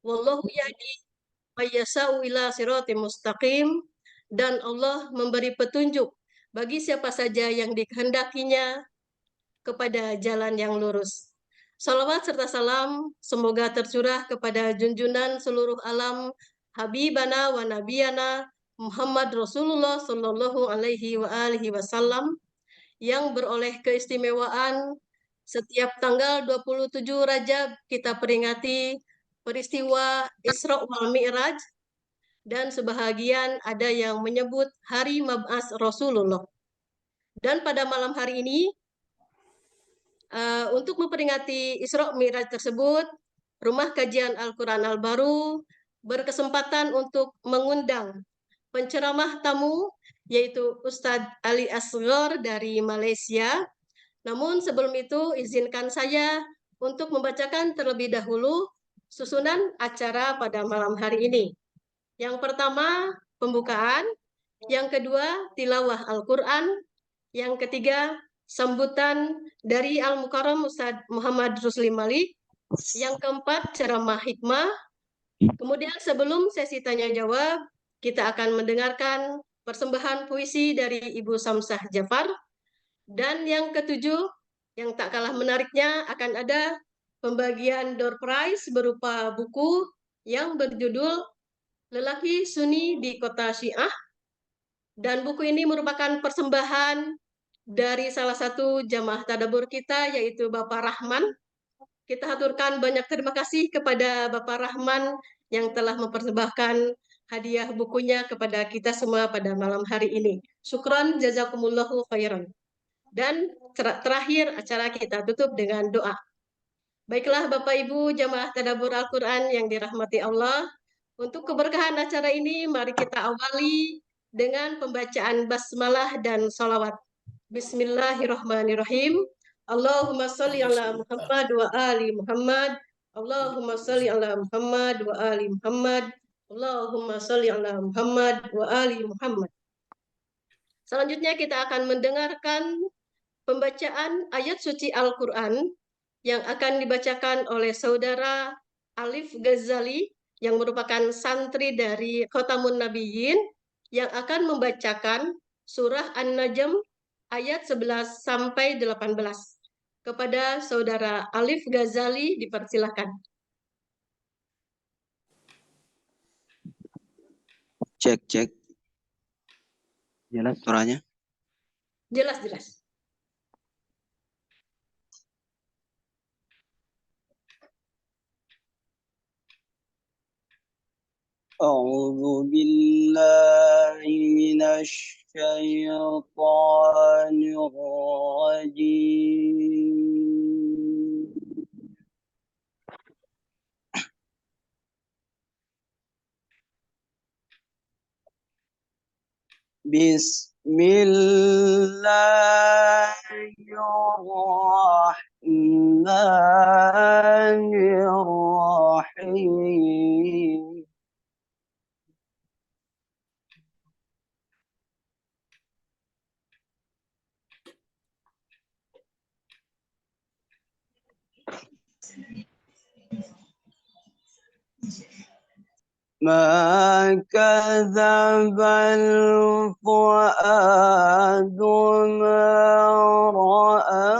Wallahu yahdi may yasha'u ila siratim mustaqim, dan Allah memberi petunjuk bagi siapa saja yang dikehendakinya kepada jalan yang lurus. Salawat serta salam semoga tercurah kepada junjunan seluruh alam, Habibana wa Nabiyana Muhammad Rasulullah Sallallahu Alaihi wa alihi Wasallam, yang beroleh keistimewaan setiap tanggal 27 Rajab kita peringati peristiwa Isra wal Mi'raj, dan sebahagian ada yang menyebut hari Mab'as Rasulullah. Dan pada malam hari ini, untuk memperingati Isra Mi'raj tersebut, Rumah Kajian Al-Quran Al-Baru berkesempatan untuk mengundang penceramah tamu, yaitu Ustadz Ali Asghar dari Malaysia. Namun sebelum itu, izinkan saya untuk membacakan terlebih dahulu susunan acara pada malam hari ini. Yang pertama, pembukaan. Yang kedua, tilawah Al-Quran. Yang ketiga, sambutan dari Al-Mukarram Ustadz Muhammad Rusli Malik. Yang keempat, ceramah hikmah. Kemudian sebelum sesi tanya jawab, kita akan mendengarkan persembahan puisi dari Ibu Samsah Jafar. Dan yang ketujuh, yang tak kalah menariknya, akan ada pembagian door prize berupa buku yang berjudul Lelaki Sunni di Kota Syiah. Dan buku ini merupakan persembahan dari salah satu jamaah tadabur kita, yaitu Bapak Rahman. Kita haturkan banyak terima kasih kepada Bapak Rahman yang telah mempersembahkan hadiah bukunya kepada kita semua pada malam hari ini. Syukran jazakumullahu khairan. Dan terakhir acara kita tutup dengan doa. Baiklah Bapak Ibu jamaah tadabbur Al-Quran yang dirahmati Allah, untuk keberkahan acara ini mari kita awali dengan pembacaan basmalah dan salawat. Bismillahirrahmanirrahim. Allahumma salli ala Muhammad wa ali Muhammad. Allahumma salli ala Muhammad wa ali Muhammad. Allahumma salli ala Muhammad wa ali Muhammad. Selanjutnya kita akan mendengarkan pembacaan ayat suci Al-Quran yang akan dibacakan oleh Saudara Alif Ghazali yang merupakan santri dari Khotamun Nabiyyin, yang akan membacakan surah An-Najm ayat 11 sampai 18. Kepada Saudara Alif Ghazali dipersilakan. Cek. Jelas suaranya? Jelas. أعوذ بالله من الشيطان الرجيم بسم الله الرحمن الرحيم ما كذب الفؤاد ما رأى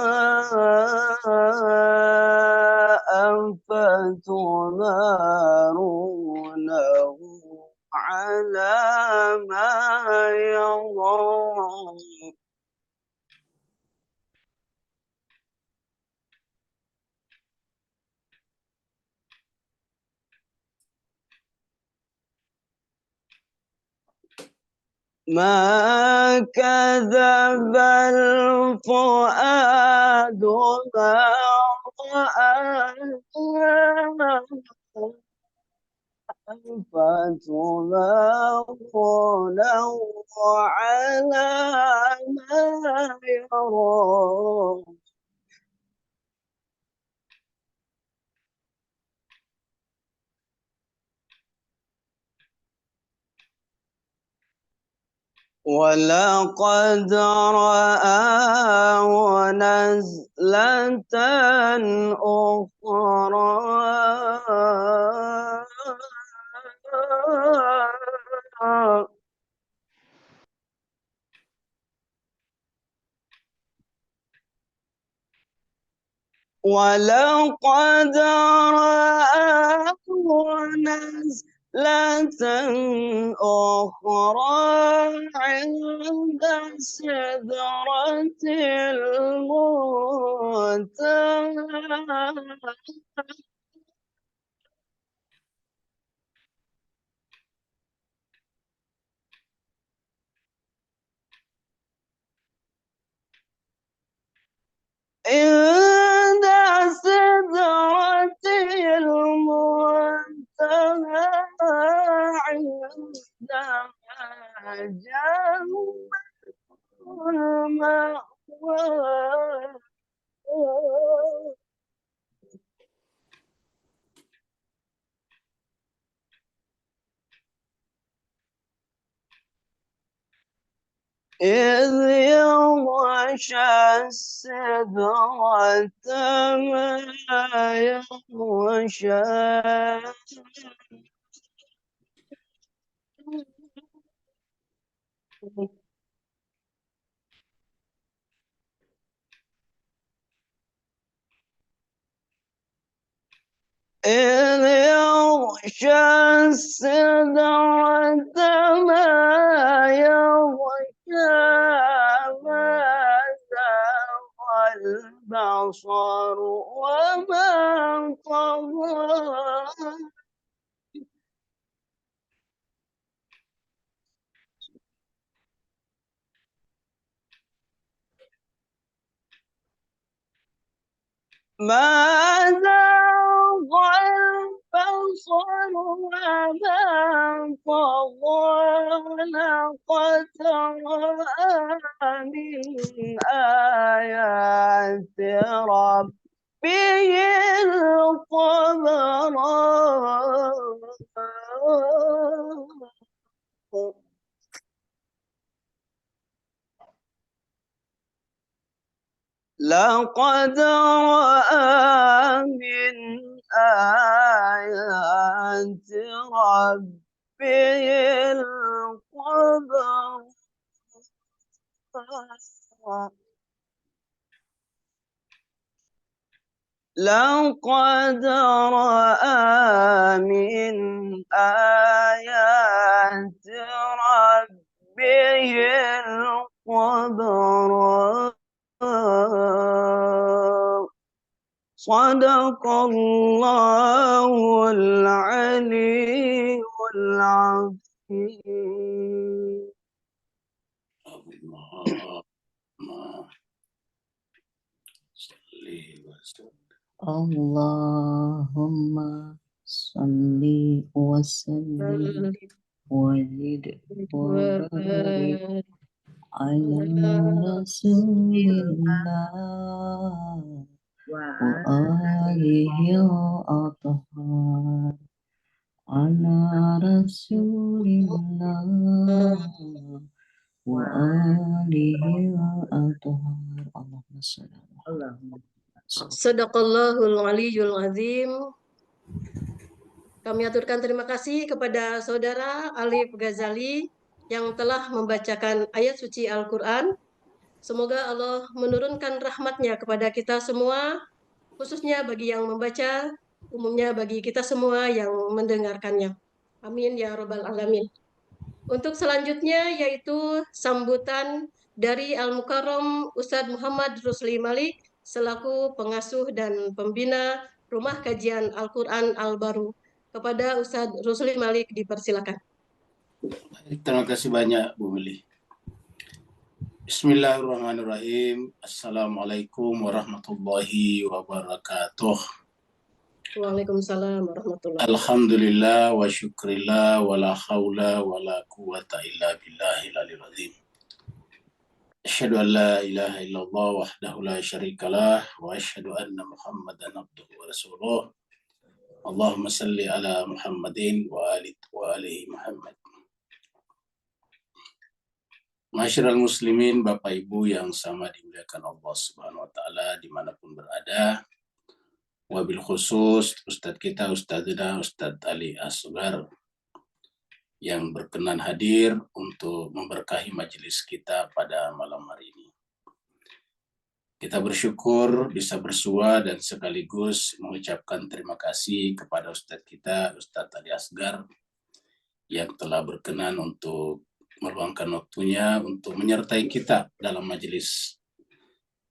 أفتمارونه على ما يرى ما كذب الفؤاد ما رأى فتمارونه على ما يرى ولقد رآه نزلة أخرى ولقد رآه نزلة أخرى عند سدرة المنتهى عند سدرة المنتهى عندها جنة المأوى إذ يغشى السدرة ما يغشى إذ يغشى السدرة ما يغشى ما زاغ البصر وما طغى ما زاغ البصر وما طغى لقد رأى من آيات ربه الكبرى لقد رأى من آيات ربه الكبرى لقد رأى من آيات ربه الكبرى صدق الله العلي العظيم. Allahumma salli wa sallim wa zid wa barik ala rasulillah wa alihi at-tahar ala rasulillah wa alihi at-tahar Allahumma salli Sadaqallahul Aliyyul Azim. Kami aturkan terima kasih kepada Saudara Alif Ghazali yang telah membacakan ayat suci Al-Quran. Semoga Allah menurunkan rahmatnya kepada kita semua, khususnya bagi yang membaca, umumnya bagi kita semua yang mendengarkannya. Amin ya Rabbal Alamin. Untuk selanjutnya yaitu sambutan dari Al-Mukarram Ustadz Muhammad Rusli Malik selaku pengasuh dan pembina Rumah Kajian Al-Quran Al-Baru. Kepada Ustadz Rusli Malik dipersilakan. Terima kasih banyak Bu Meli. Bismillahirrahmanirrahim. Assalamualaikum warahmatullahi wabarakatuh. Waalaikumsalam warahmatullahi wabarakatuh. Alhamdulillah wa syukrillah wa la hawla wa la quwata illa billahil aliyil azim. Asyhadu an la ilaha illallah wahdahu la syarikalah wa asyhadu anna Muhammadan abduhu wa rasuluh. Allahumma salli ala Muhammadin wa alihi Muhammad. Masyarul muslimin, Bapak Ibu yang sama dimuliakan Allah Subhanahu wa taala dimanapun berada. Wabil khusus Ustadz kita Ustadzina Ustadz Ali Asghar yang berkenan hadir untuk memberkahi majelis kita pada malam hari ini. Kita bersyukur bisa bersua dan sekaligus mengucapkan terima kasih kepada Ustadz kita, Ustadz Ali Asgar, yang telah berkenan untuk meluangkan waktunya untuk menyertai kita dalam majelis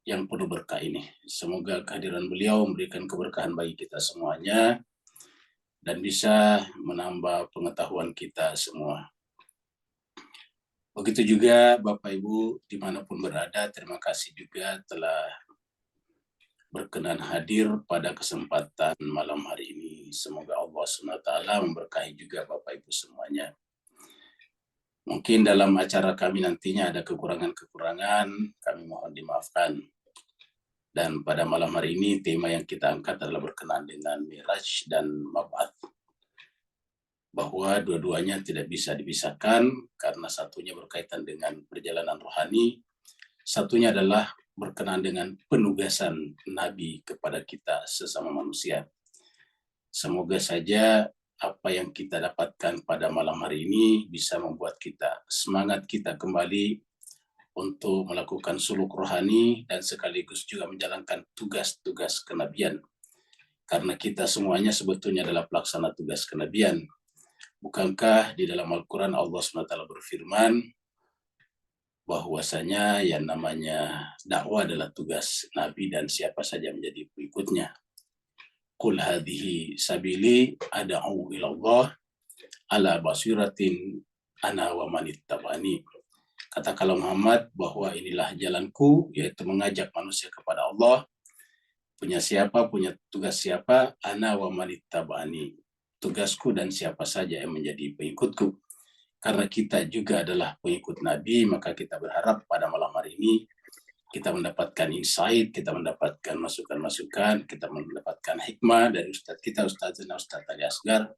yang penuh berkah ini. Semoga kehadiran beliau memberikan keberkahan bagi kita semuanya dan bisa menambah pengetahuan kita semua. Begitu juga Bapak Ibu dimanapun berada, terima kasih juga telah berkenan hadir pada kesempatan malam hari ini. Semoga Allah SWT memberkahi juga Bapak Ibu semuanya. Mungkin dalam acara kami nantinya ada kekurangan-kekurangan, kami mohon dimaafkan. Dan pada malam hari ini tema yang kita angkat adalah berkenaan dengan Miraj dan Mab'ath. Bahwa dua-duanya tidak bisa dipisahkan karena satunya berkaitan dengan perjalanan rohani, satunya adalah berkenaan dengan penugasan Nabi kepada kita sesama manusia. Semoga saja apa yang kita dapatkan pada malam hari ini bisa membuat kita semangat kita kembali untuk melakukan suluk rohani dan sekaligus juga menjalankan tugas-tugas kenabian. Karena kita semuanya sebetulnya adalah pelaksana tugas kenabian. Bukankah di dalam Al-Quran Allah SWT berfirman bahwasanya yang namanya dakwah adalah tugas Nabi dan siapa saja menjadi pengikutnya. Qul hadhihi sabili ad'u ila Allah ala basiratin ana wa man ittaba'ani. Katakanlah Muhammad bahwa inilah jalanku, yaitu mengajak manusia kepada Allah. Punya siapa, punya tugas siapa, ana wa man ittaba'ani. Tugasku dan siapa saja yang menjadi pengikutku. Karena kita juga adalah pengikut Nabi, maka kita berharap pada malam hari ini kita mendapatkan insight, kita mendapatkan masukan-masukan, kita mendapatkan hikmah dari Ustadz kita, Ustadz Ali Asgar,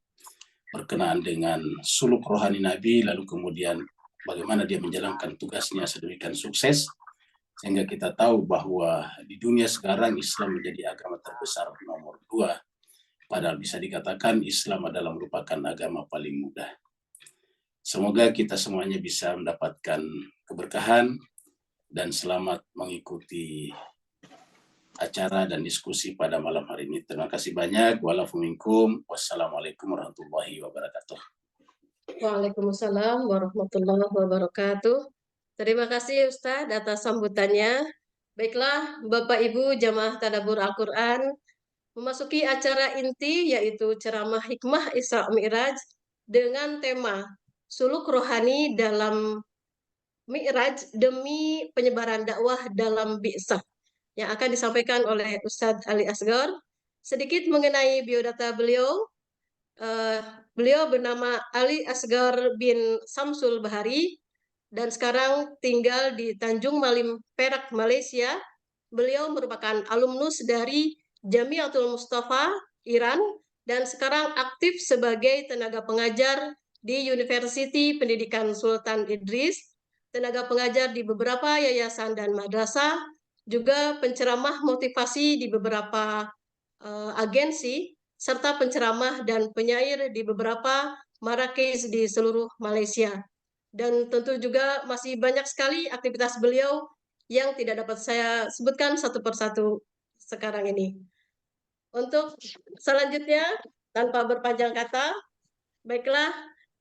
berkenaan dengan suluk rohani Nabi, lalu kemudian bagaimana dia menjalankan tugasnya sedemikian sukses, sehingga kita tahu bahwa di dunia sekarang Islam menjadi agama terbesar nomor 2. Padahal bisa dikatakan Islam adalah merupakan agama paling mudah. Semoga kita semuanya bisa mendapatkan keberkahan dan selamat mengikuti acara dan diskusi pada malam hari ini. Terima kasih banyak. Wassalamualaikum warahmatullahi wabarakatuh. Waalaikumsalam warahmatullahi wabarakatuh. Terima kasih Ustadz atas sambutannya. Baiklah Bapak Ibu jamaah tadabbur Al-Quran, memasuki acara inti yaitu ceramah hikmah Isra Mi'raj dengan tema suluk rohani dalam Mi'raj demi penyebaran dakwah dalam bi'tsah yang akan disampaikan oleh Ustadz Ali Asgar. Sedikit mengenai biodata beliau. Beliau bernama Ali Asgar bin Samsul Bahari dan sekarang tinggal di Tanjung Malim, Perak, Malaysia. Beliau merupakan alumnus dari Jamiatul Mustafa, Iran, dan sekarang aktif sebagai tenaga pengajar di University Pendidikan Sultan Idris, tenaga pengajar di beberapa yayasan dan madrasah, juga penceramah motivasi di beberapa agensi, serta penceramah dan penyair di beberapa marakiz di seluruh Malaysia. Dan tentu juga masih banyak sekali aktivitas beliau yang tidak dapat saya sebutkan satu persatu sekarang ini. Untuk selanjutnya, tanpa berpanjang kata, baiklah,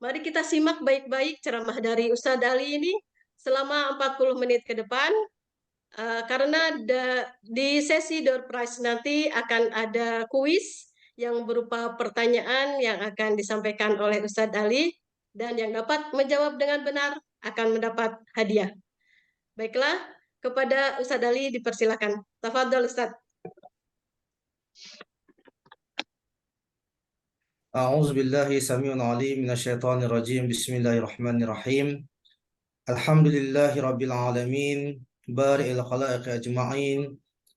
mari kita simak baik-baik ceramah dari Ustadz Ali ini selama 40 menit ke depan. Karena di sesi door prize nanti akan ada kuis yang berupa pertanyaan yang akan disampaikan oleh Ustadz Ali, dan yang dapat menjawab dengan benar akan mendapat hadiah. Baiklah, kepada Ustadz Ali dipersilakan. Tafadhol Ustadz. أعوذ بالله سميع عليم من الشيطان الرجيم بسم الله الرحمن الرحيم الحمد لله رب العالمين بارئ الخلائق أجمعين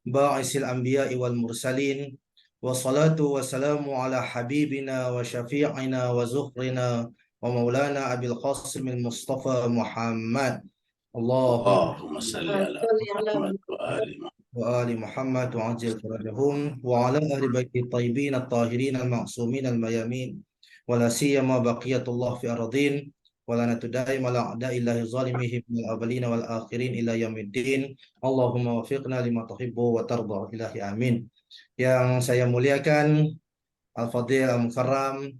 باعث الأنبياء والمرسلين والصلاة والسلام على حبيبنا وشفيعنا وزهرنا ومولانا أبي القاسم المصطفى محمد اللهم صل على محمد وآل محمد وعجل فرجهم وعلى أهل بيت الطيبين الطاهرين المعصومين الميامين ولا سيما بقية الله في أرضين ولعنة دائم على أعداء الله ظالمهم من الأولين والآخرين إلى يوم الدين اللهم وفقنا لما تحب وترضى إلهي آمين. Yang saya muliakan Al-Fadhil Al-Mukarram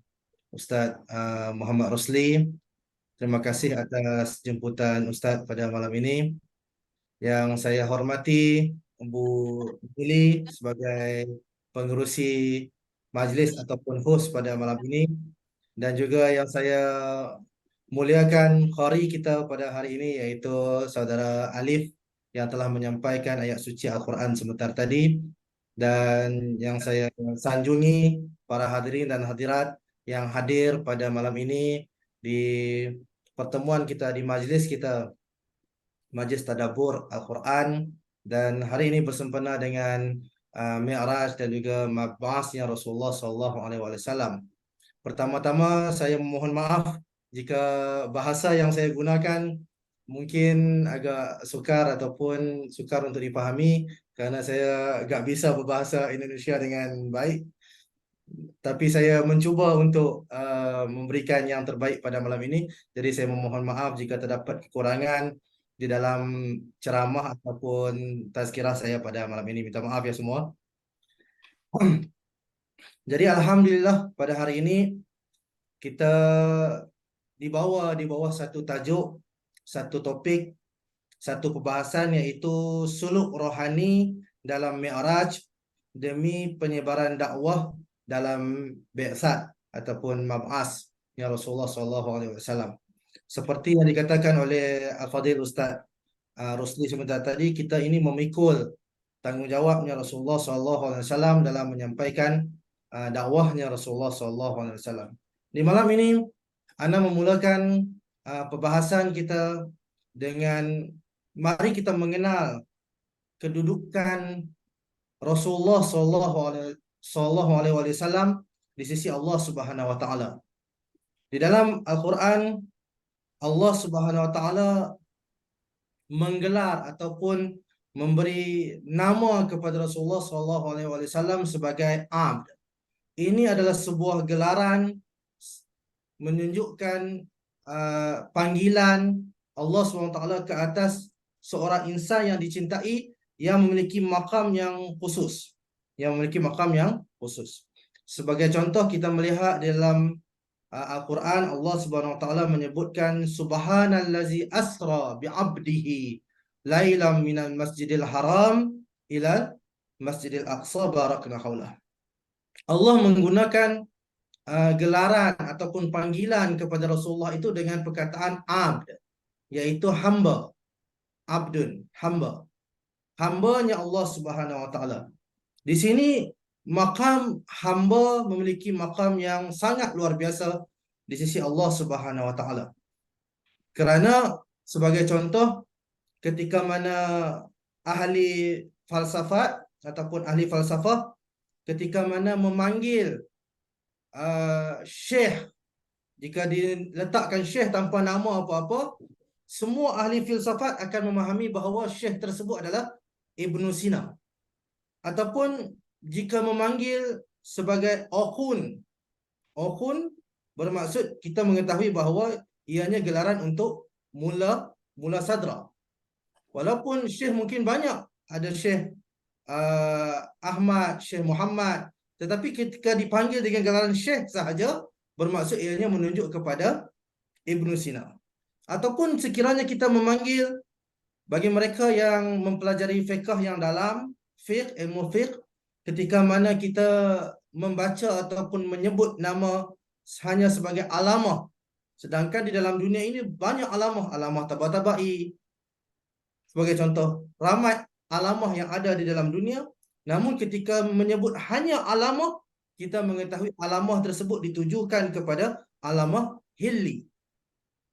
Ustaz Muhammad Rosli, terima kasih atas jemputan Ustaz pada malam ini. Yang saya hormati Bu Lili sebagai pengerusi majlis ataupun host pada malam ini, dan juga yang saya muliakan qari kita pada hari ini yaitu saudara Alif yang telah menyampaikan ayat suci Al-Quran sebentar tadi, dan yang saya sanjungi para hadirin dan hadirat yang hadir pada malam ini di pertemuan kita di majlis kita, Majlis Tadabbur Al-Quran, dan hari ini bersempena dengan Mi'raj dan juga Mab'asnya Rasulullah SAW. Pertama-tama saya memohon maaf jika bahasa yang saya gunakan mungkin agak sukar ataupun sukar untuk dipahami, kerana saya agak bisa berbahasa Indonesia dengan baik. Tapi saya mencuba untuk memberikan yang terbaik pada malam ini. Jadi saya memohon maaf jika terdapat kekurangan di dalam ceramah ataupun tazkirah saya pada malam ini. Minta maaf ya semua. Jadi alhamdulillah pada hari ini kita di bawah satu tajuk, satu topik, satu perbahasan, iaitu suluk rohani dalam Mi'raj demi penyebaran dakwah dalam Bi'tsat ataupun Mab'as ya Rasulullah SAW. Seperti yang dikatakan oleh Al-Fadhil Ustaz Rosli sebentar tadi, kita ini memikul tanggungjawabnya Rasulullah SAW dalam menyampaikan dakwahnya Rasulullah SAW. Di malam ini, Ana memulakan perbahasan kita dengan mari kita mengenal kedudukan Rasulullah SAW di sisi Allah Subhanahu Wa Taala. Di dalam Al-Quran, Allah Subhanahu Wa Taala menggelar ataupun memberi nama kepada Rasulullah SAW sebagai Abd. Ini adalah sebuah gelaran menunjukkan panggilan Allah SWT ke atas seorang insan yang dicintai, yang memiliki makam yang khusus, Sebagai contoh, kita melihat dalam Al-Quran, Allah SWT menyebutkan Subhanallazi asra bi'abdihi lailam minal masjidil haram ila masjidil aqsa barakna haulah. Allah menggunakan gelaran ataupun panggilan kepada Rasulullah itu dengan perkataan abd, iaitu hamba. Abdun, hamba. Hambanya Allah Subhanahu Wa Taala. Di sini makam hamba memiliki makam yang sangat luar biasa di sisi Allah Subhanahu Wa Taala. Kerana sebagai contoh, ketika mana ahli falsafat ataupun ahli falsafah ketika mana memanggil syekh, jika diletakkan syekh tanpa nama apa-apa, semua ahli filsafat akan memahami bahawa syekh tersebut adalah Ibn Sina. Ataupun jika memanggil sebagai Okhun bermaksud kita mengetahui bahawa ianya gelaran untuk mula sadra. Walaupun syekh mungkin banyak, ada syekh Ahmad, syekh Muhammad, tetapi ketika dipanggil dengan gelaran syekh sahaja, bermaksud ianya menunjuk kepada Ibn Sina. Ataupun sekiranya kita memanggil bagi mereka yang mempelajari fiqh yang dalam, ilmu fiqh, ketika mana kita membaca ataupun menyebut nama hanya sebagai alamah, sedangkan di dalam dunia ini banyak alamah Tabatabai sebagai contoh, ramai alamah yang ada di dalam dunia. Namun ketika menyebut hanya alamah, kita mengetahui alamah tersebut ditujukan kepada alamah hilli,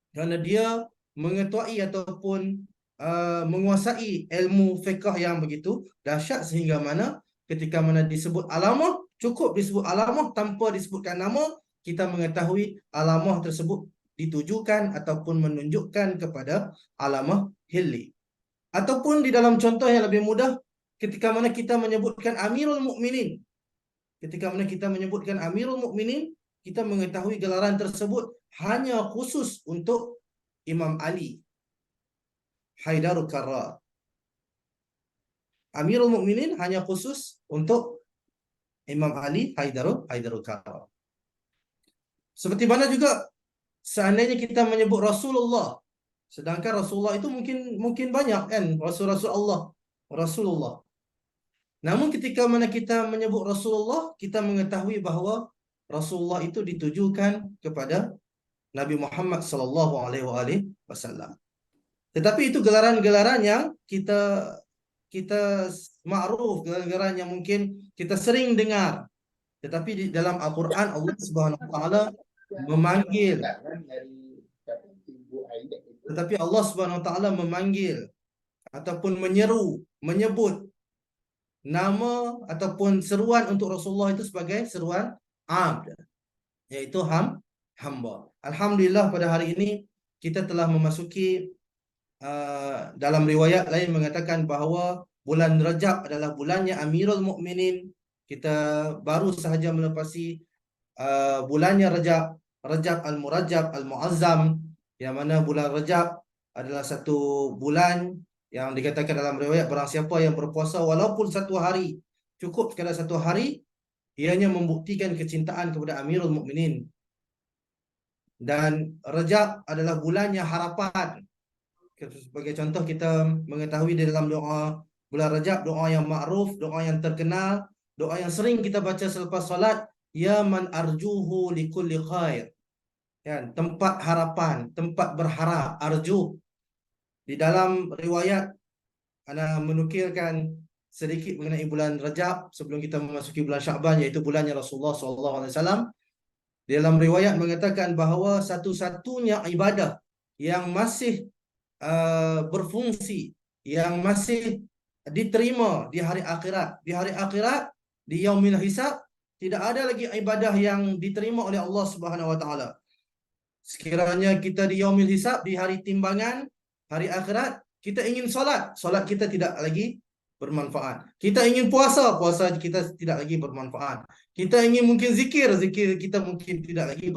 kerana dia mengetuai ataupun menguasai ilmu fiqh yang begitu dahsyat, sehingga mana ketika mana disebut alamah, cukup disebut alamah tanpa disebutkan nama, kita mengetahui alamah tersebut ditujukan ataupun menunjukkan kepada alamah hilli. Ataupun di dalam contoh yang lebih mudah, ketika mana kita menyebutkan Amirul Mukminin, kita mengetahui gelaran tersebut hanya khusus untuk Imam Ali Haidarul Karrar. Amirul Mukminin hanya khusus untuk Imam Ali Haidarul Karrar. Seperti mana juga seandainya kita menyebut Rasulullah, sedangkan Rasulullah itu mungkin banyak kan, Rasulullah. Namun ketika mana kita menyebut Rasulullah, kita mengetahui bahawa Rasulullah itu ditujukan kepada Nabi Muhammad sallallahu alaihi wasallam. Tetapi itu gelaran-gelaran yang kita ma'ruf, gelaran yang mungkin kita sering dengar. Tetapi di dalam Al-Quran Allah Subhanahu wa taala memanggil, tetapi Allah Subhanahu wa taala memanggil ataupun menyeru, menyebut nama ataupun seruan untuk Rasulullah itu sebagai seruan abd, iaitu hamba. Alhamdulillah pada hari ini kita telah memasuki dalam riwayat lain mengatakan bahawa bulan Rajab adalah bulannya Amirul Mukminin. Kita baru sahaja melepasi bulannya Rajab Al-Murajab Al-Muazzam, yang mana bulan Rajab adalah satu bulan yang dikatakan dalam riwayat barang siapa yang berpuasa walaupun satu hari, cukup sekadar satu hari, ianya membuktikan kecintaan kepada Amirul Mukminin. Dan Rajab adalah bulannya harapan. Sebagai contoh, kita mengetahui di dalam doa bulan Rajab, doa yang ma'ruf, doa yang terkenal, doa yang sering kita baca selepas solat, ya man arjuhu likulli khair. Kan, tempat harapan, tempat berharap, arju. Di dalam riwayat ana menukilkan sedikit mengenai bulan Rajab sebelum kita memasuki bulan Syaban, iaitu bulannya Rasulullah SAW. Di dalam riwayat mengatakan bahawa satu-satunya ibadah yang masih berfungsi, yang masih diterima di hari akhirat, di yaumil hisab, tidak ada lagi ibadah yang diterima oleh Allah Subhanahu wa taala. Sekiranya kita di yaumil hisab, di hari timbangan, hari akhirat, kita ingin solat kita tidak lagi bermanfaat. Kita ingin puasa kita tidak lagi bermanfaat. Kita ingin mungkin zikir kita mungkin tidak lagi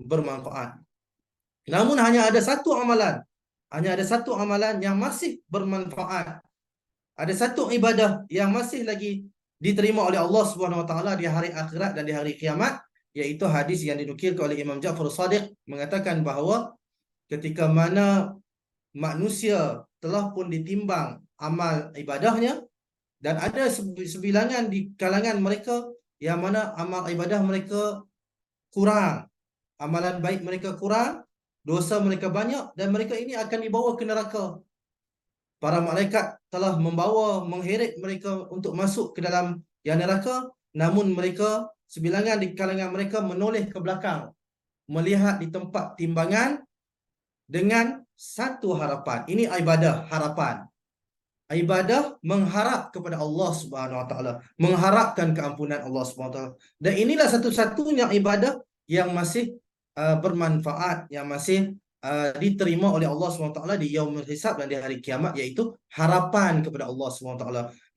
bermanfaat. Namun hanya ada satu amalan yang masih bermanfaat. Ada satu ibadah yang masih lagi diterima oleh Allah Subhanahu wa taala di hari akhirat dan di hari kiamat, yaitu hadis yang dinukilkan oleh Imam Ja'far Shadiq mengatakan bahawa ketika mana manusia telah pun ditimbang amal ibadahnya, dan ada sebilangan di kalangan mereka yang mana amal ibadah mereka kurang, amalan baik mereka kurang, dosa mereka banyak, dan mereka ini akan dibawa ke neraka. Para malaikat telah mengheret mereka untuk masuk ke dalam yang neraka, namun mereka, sebilangan di kalangan mereka menoleh ke belakang, melihat di tempat timbangan dengan satu harapan. Ini ibadah harapan. Ibadah mengharap kepada Allah Subhanahu wa taala, mengharapkan keampunan Allah Subhanahu wa taala. Dan inilah satu-satunya ibadah yang masih bermanfaat, yang masih diterima oleh Allah SWT di yaumul hisab dan di hari kiamat, yaitu harapan kepada Allah SWT.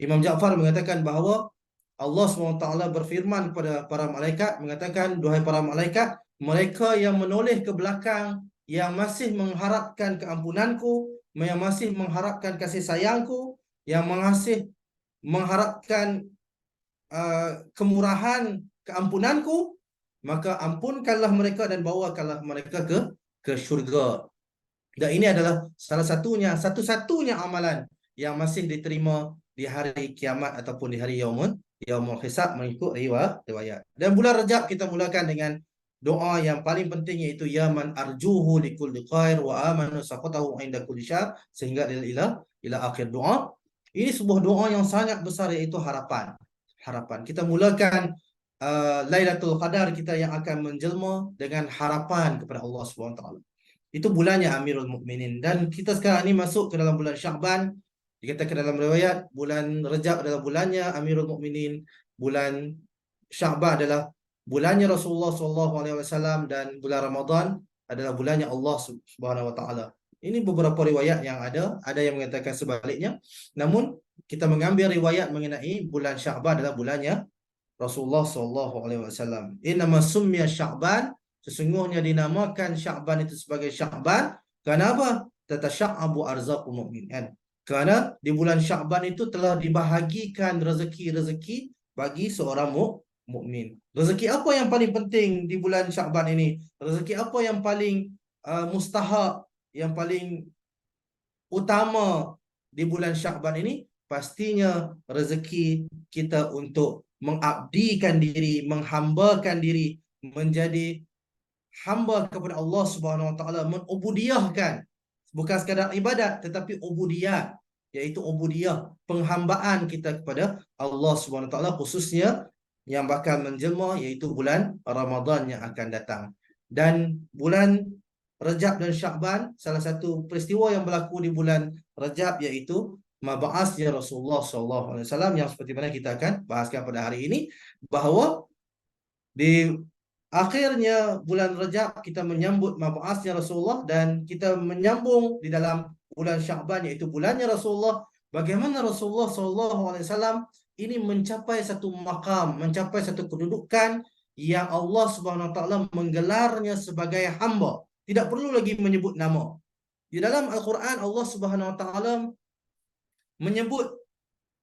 Imam Ja'far mengatakan bahawa Allah SWT berfirman kepada para malaikat, mengatakan, duhai para malaikat, mereka yang menoleh ke belakang, yang masih mengharapkan keampunanku, yang masih mengharapkan kasih sayangku, yang masih mengharapkan kemurahan keampunanku, maka ampunkanlah mereka dan bawakanlah mereka ke syurga. Dan ini adalah satu-satunya amalan yang masih diterima di hari kiamat ataupun di hari yaumul hisab mengikut riwayat. Dan bulan Rajab kita mulakan dengan doa yang paling penting, iaitu ya man arjuhu likulli khair wa amanu saqatahu inda kulli syar, sehingga ila akhir doa. Ini sebuah doa yang sangat besar, iaitu harapan. Kita mulakan Lailatul Qadar kita yang akan menjelma dengan harapan kepada Allah SWT. Itu bulannya Amirul Mukminin. Dan kita sekarang ini masuk ke dalam bulan Syaban. Dikatakan dalam riwayat, bulan Rajab adalah bulannya Amirul Mukminin, bulan Syaban adalah bulannya Rasulullah SAW, dan bulan Ramadan adalah bulannya Allah Subhanahu wa taala. Ini beberapa riwayat yang ada yang mengatakan sebaliknya. Namun kita mengambil riwayat mengenai bulan Syaban adalah bulannya Rasulullah SAW. Innama summiya Sya'ban, sesungguhnya dinamakan Sya'ban itu sebagai Sya'ban. Kenapa? Tatasya'abu arzaqul mu'min. Kan? Kerana di bulan Sya'ban itu telah dibahagikan rezeki-rezeki bagi seorang mukmin. Rezeki apa yang paling penting di bulan Sya'ban ini? Rezeki apa yang paling mustahak, yang paling utama di bulan Sya'ban ini? Pastinya rezeki kita untuk mengabdikan diri, menghambakan diri, menjadi hamba kepada Allah Subhanahu Wa Taala, mengubudiyahkan, bukan sekadar ibadat tetapi ubudiyah, iaitu ubudiyah, penghambaan kita kepada Allah Subhanahu Wa Taala, khususnya yang bakal menjelma iaitu bulan Ramadan yang akan datang. Dan bulan Rajab dan Sya'ban, salah satu peristiwa yang berlaku di bulan Rajab iaitu mab'asnya Rasulullah SAW, yang seperti mana kita akan bahaskan pada hari ini, bahawa di akhirnya bulan Rajab kita menyambut mab'asnya Rasulullah, dan kita menyambung di dalam bulan Sya'ban iaitu bulannya Rasulullah, bagaimana Rasulullah SAW ini mencapai satu maqam, mencapai satu kedudukan yang Allah Subhanahu Wa Taala menggelarnya sebagai hamba. Tidak perlu lagi menyebut nama. Di dalam Al-Quran Allah Subhanahu Wa Taala menyebut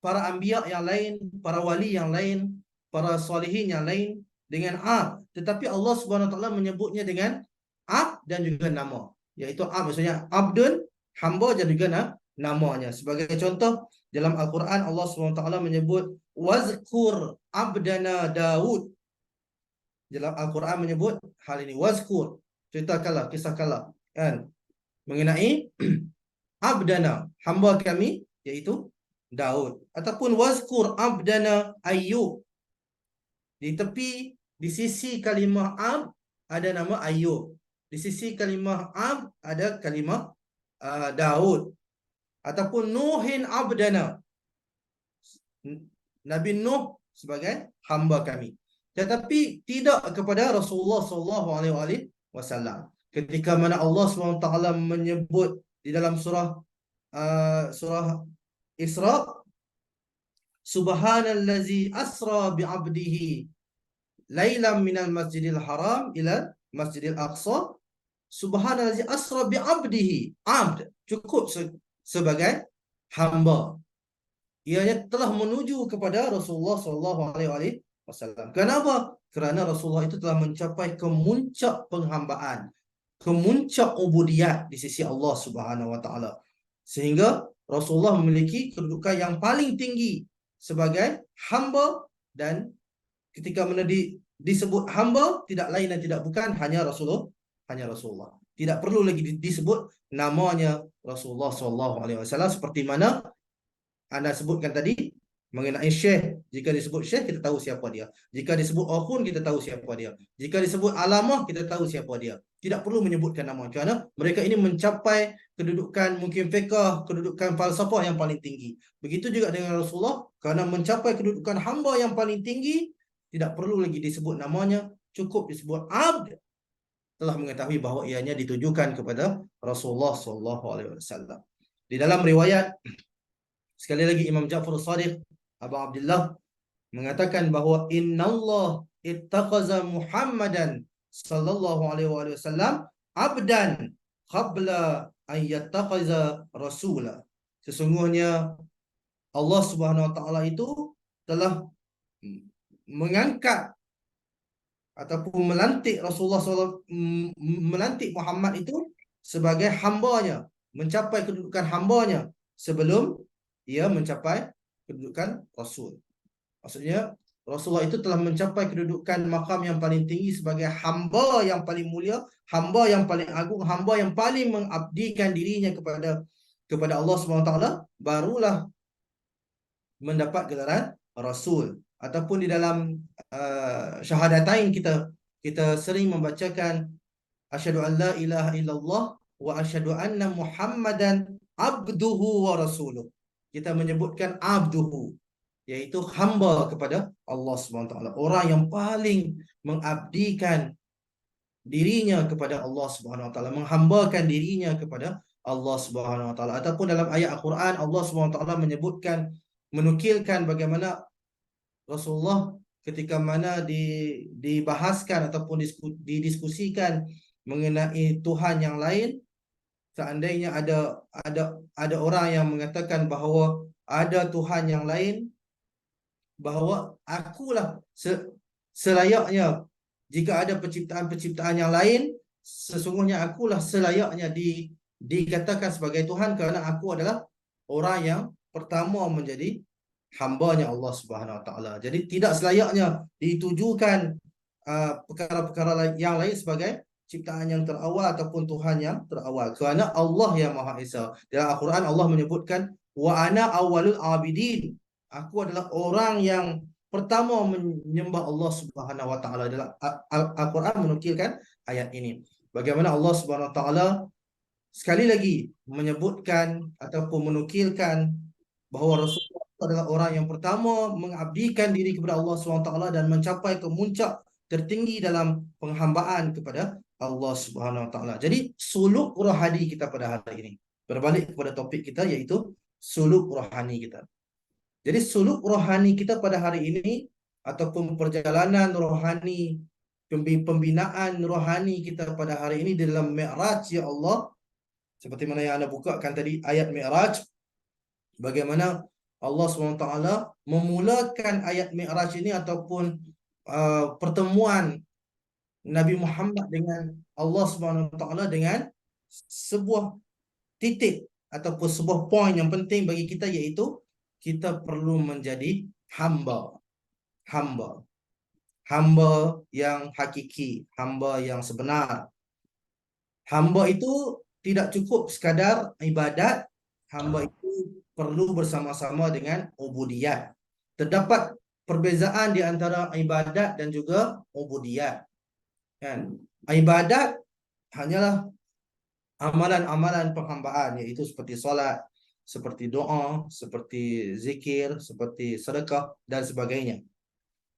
para anbiya yang lain, para wali yang lain, para salihin yang lain dengan ab, tetapi Allah Subhanahu Wa Taala menyebutnya dengan ab dan juga nama, iaitu ab maksudnya abdun, hamba, dan juga namanya. Sebagai contoh dalam Al-Quran Allah Subhanahu Wa Taala menyebut wazkur abdana Daud. Dalam Al-Quran menyebut hal ini, wazkur, ceritakanlah, kisahkanlah kan, mengenai abdana, hamba kami, iaitu Daud. Ataupun wazkur abdana Ayyub. Di tepi, di sisi kalimah ab ada nama Ayyub. Di sisi kalimah ab ada kalimah Daud. Ataupun Nuhin abdana, Nabi Nuh sebagai hamba kami. Tetapi tidak kepada Rasulullah SAW. Ketika mana Allah SWT menyebut di dalam surah Isra, Subhanallazi asra bi'abdihi lailan minal masjidil haram ila masjidil aqsa. Subhanallazi asra bi'abdihi, abd cukup sebagai hamba. Ianya telah menuju kepada Rasulullah SAW. Kenapa? Kerana Rasulullah itu telah mencapai kemuncak penghambaan, kemuncak ubudiyat di sisi Allah Subhanahu Wa Taala, sehingga Rasulullah memiliki kedudukan yang paling tinggi sebagai hamba. Dan ketika disebut hamba, tidak lain dan tidak bukan hanya Rasulullah. Tidak perlu lagi disebut namanya Rasulullah SAW, seperti mana anda sebutkan tadi mengenai syekh. Jika disebut syekh, kita tahu siapa dia. Jika disebut akhun, kita tahu siapa dia. Jika disebut alamah, kita tahu siapa dia. Tidak perlu menyebutkan nama, kerana mereka ini mencapai kedudukan mungkin fiqh, kedudukan falsafah yang paling tinggi. Begitu juga dengan Rasulullah, kerana mencapai kedudukan hamba yang paling tinggi, tidak perlu lagi disebut namanya, cukup disebut abd, telah mengetahui bahawa ianya ditujukan kepada Rasulullah SAW. Di dalam riwayat, sekali lagi Imam Ja'far As-Sadiq Abu Abdullah mengatakan bahawa innallah ittaqaza Muhammadan sallallahu alaihi wasallam abdan qabla an yattaqaza rasula. Sesungguhnya Allah Subhanahu Wa Taala itu telah mengangkat ataupun melantik Rasulullah SAW, melantik Muhammad itu sebagai hambanya, mencapai kedudukan hambanya sebelum ia mencapai kedudukan Rasul. Maksudnya Rasulullah itu telah mencapai kedudukan makam yang paling tinggi sebagai hamba yang paling mulia, hamba yang paling agung, hamba yang paling mengabdikan dirinya kepada Allah SWT, barulah mendapat gelaran Rasul. Ataupun di dalam syahadatain kita sering membacakan asyhadu an la ilaha illallah wa asyhadu anna Muhammadan abduhu wa rasuluh. Kita menyebutkan abduhu, iaitu hamba kepada Allah SWT, orang yang paling mengabdikan dirinya kepada Allah SWT, menghambakan dirinya kepada Allah SWT. Ataupun dalam ayat Al-Quran Allah SWT menyebutkan, menukilkan bagaimana Rasulullah ketika mana dibahaskan ataupun didiskusikan mengenai Tuhan yang lain, seandainya ada orang yang mengatakan bahawa ada Tuhan yang lain, bahawa akulah selayaknya jika ada penciptaan-penciptaan yang lain, sesungguhnya akulah selayaknya dikatakan sebagai Tuhan kerana aku adalah orang yang pertama menjadi hamba-Nya Allah Subhanahu Wa Taala. Jadi tidak selayaknya ditujukan perkara-perkara yang lain sebagai ciptaan yang terawal ataupun Tuhan yang terawal, kerana Allah yang Maha Esa. Dalam Al-Quran Allah menyebutkan wa ana awwalul abidin, aku adalah orang yang pertama menyembah Allah Subhanahu Wa Taala. Dalam Al-Quran menukilkan ayat ini. Bagaimana Allah Subhanahu Wa Taala sekali lagi menyebutkan ataupun menukilkan bahawa Rasulullah adalah orang yang pertama mengabdikan diri kepada Allah SWT dan mencapai ke muncak tertinggi dalam penghambaan kepada Allah Subhanahu Wa Taala. Jadi suluk rohani kita pada hari ini, berbalik kepada topik kita, iaitu suluk rohani kita. Jadi suluk rohani kita pada hari ini ataupun perjalanan rohani, pembinaan rohani kita pada hari ini dalam Mi'raj ya Allah, seperti mana yang anda bukakan tadi ayat Mi'raj, bagaimana Allah SWT memulakan ayat Mi'raj ini ataupun pertemuan Nabi Muhammad dengan Allah SWT dengan sebuah titik ataupun sebuah poin yang penting bagi kita, iaitu kita perlu menjadi hamba yang hakiki, hamba yang sebenar. Hamba itu tidak cukup sekadar ibadat, hamba itu perlu bersama-sama dengan ubudiyat. Terdapat perbezaan di antara ibadat dan juga ubudiyat. Kan? Ibadat hanyalah amalan-amalan penghambaan, iaitu seperti solat, seperti doa, seperti zikir, seperti sedekah dan sebagainya.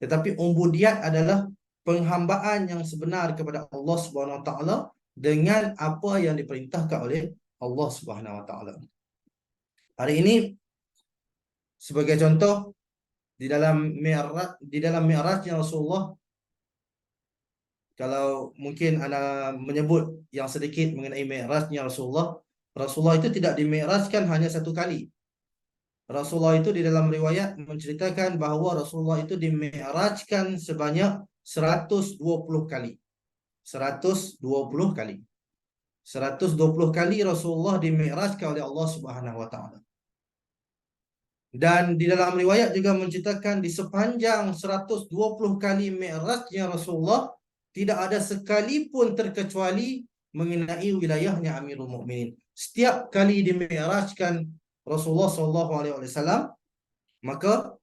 Tetapi ubudiyat adalah penghambaan yang sebenar kepada Allah Subhanahu Wa Taala dengan apa yang diperintahkan oleh Allah Subhanahu Wa Taala. Hari ini sebagai contoh di dalam Mi'rajnya Rasulullah, kalau mungkin anda menyebut yang sedikit mengenai Mi'rajnya Rasulullah, Rasulullah itu tidak dimi'rajkan hanya satu kali. Rasulullah itu di dalam riwayat menceritakan bahawa Rasulullah itu dimi'rajkan sebanyak 120 kali. 120 kali. 120 kali Rasulullah dimi'rajkan oleh Allah Subhanahu Wa Taala. Dan di dalam riwayat juga menceritakan di sepanjang 120 kali mi'rajnya Rasulullah, tidak ada sekalipun terkecuali mengenai wilayahnya Amirul Mukminin. Setiap kali dimi'rajkan Rasulullah SAW, maka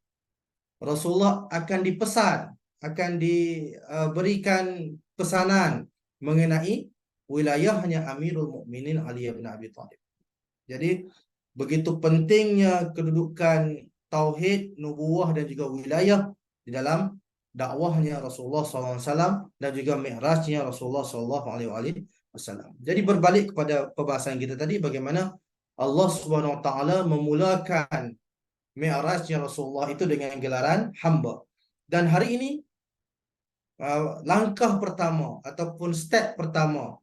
Rasulullah akan dipesan, akan diberikan pesanan mengenai wilayahnya Amirul Mukminin Ali bin Abi Thalib. Jadi begitu pentingnya kedudukan tauhid, nubuwah dan juga wilayah di dalam dakwahnya Rasulullah SAW dan juga mi'rajnya Rasulullah SAW. Jadi berbalik kepada pembahasan kita tadi, bagaimana Allah Subhanahu Wa Taala memulakan mi'rajnya Rasulullah itu dengan gelaran hamba. Dan hari ini langkah pertama ataupun step pertama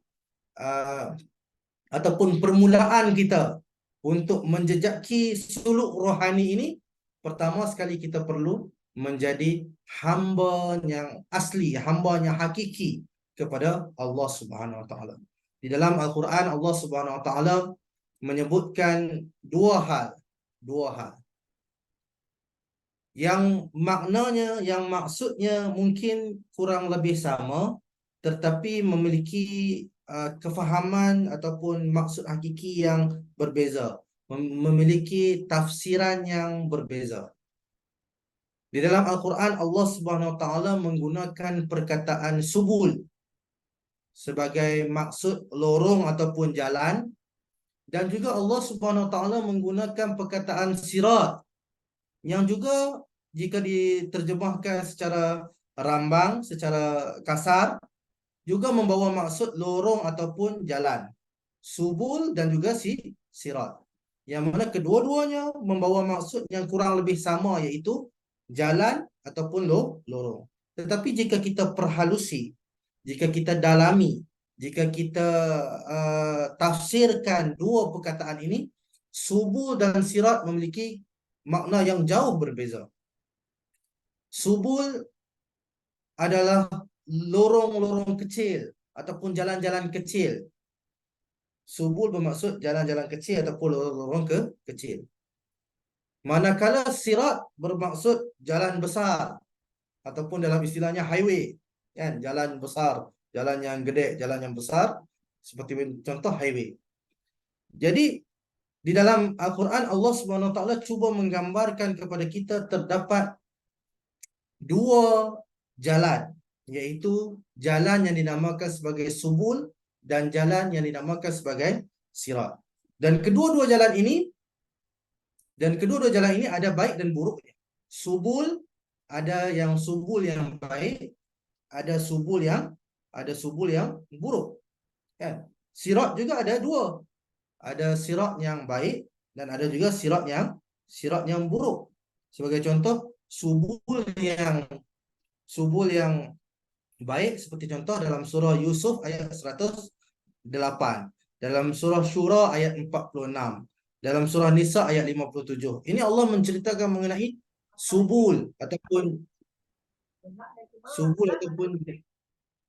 ataupun permulaan kita untuk menjejaki suluk rohani ini, pertama sekali kita perlu menjadi hamba yang asli, hamba yang hakiki kepada Allah Subhanahu Wa Taala. Di dalam Al-Quran Allah Subhanahu Wa Taala menyebutkan dua hal yang maknanya, yang maksudnya mungkin kurang lebih sama, tetapi memiliki kefahaman ataupun maksud hakiki yang berbeza, memiliki tafsiran yang berbeza. Di dalam Al-Quran Allah Subhanahu Wa Taala menggunakan perkataan subul sebagai maksud lorong ataupun jalan, dan juga Allah Subhanahu Wa Taala menggunakan perkataan sirat yang juga jika diterjemahkan secara rambang, secara kasar, juga membawa maksud lorong ataupun jalan. Subul dan juga sirat, yang mana kedua-duanya membawa maksud yang kurang lebih sama, iaitu jalan ataupun lorong. Tetapi jika kita perhalusi, jika kita dalami, jika kita tafsirkan dua perkataan ini, subul dan sirat memiliki makna yang jauh berbeza. Subul adalah lorong-lorong kecil ataupun jalan-jalan kecil. Subul bermaksud jalan-jalan kecil ataupun lorong-lorong kecil. Manakala sirat bermaksud jalan besar ataupun dalam istilahnya highway, kan, jalan besar, jalan yang gede, jalan yang besar, seperti contoh highway. Jadi di dalam Al-Quran Allah SWT cuba menggambarkan kepada kita terdapat dua jalan, iaitu jalan yang dinamakan sebagai subul dan jalan yang dinamakan sebagai sirat. Dan kedua-dua jalan ini ada baik dan buruknya. Subul, ada yang subul yang baik, ada subul yang buruk. Kan? Sirat juga ada dua. Ada sirat yang baik dan ada juga sirat yang buruk. Sebagai contoh, subul yang baik seperti contoh dalam surah Yusuf ayat 108, dalam surah Syura ayat 46, dalam surah Nisa ayat 57. Ini Allah menceritakan mengenai subul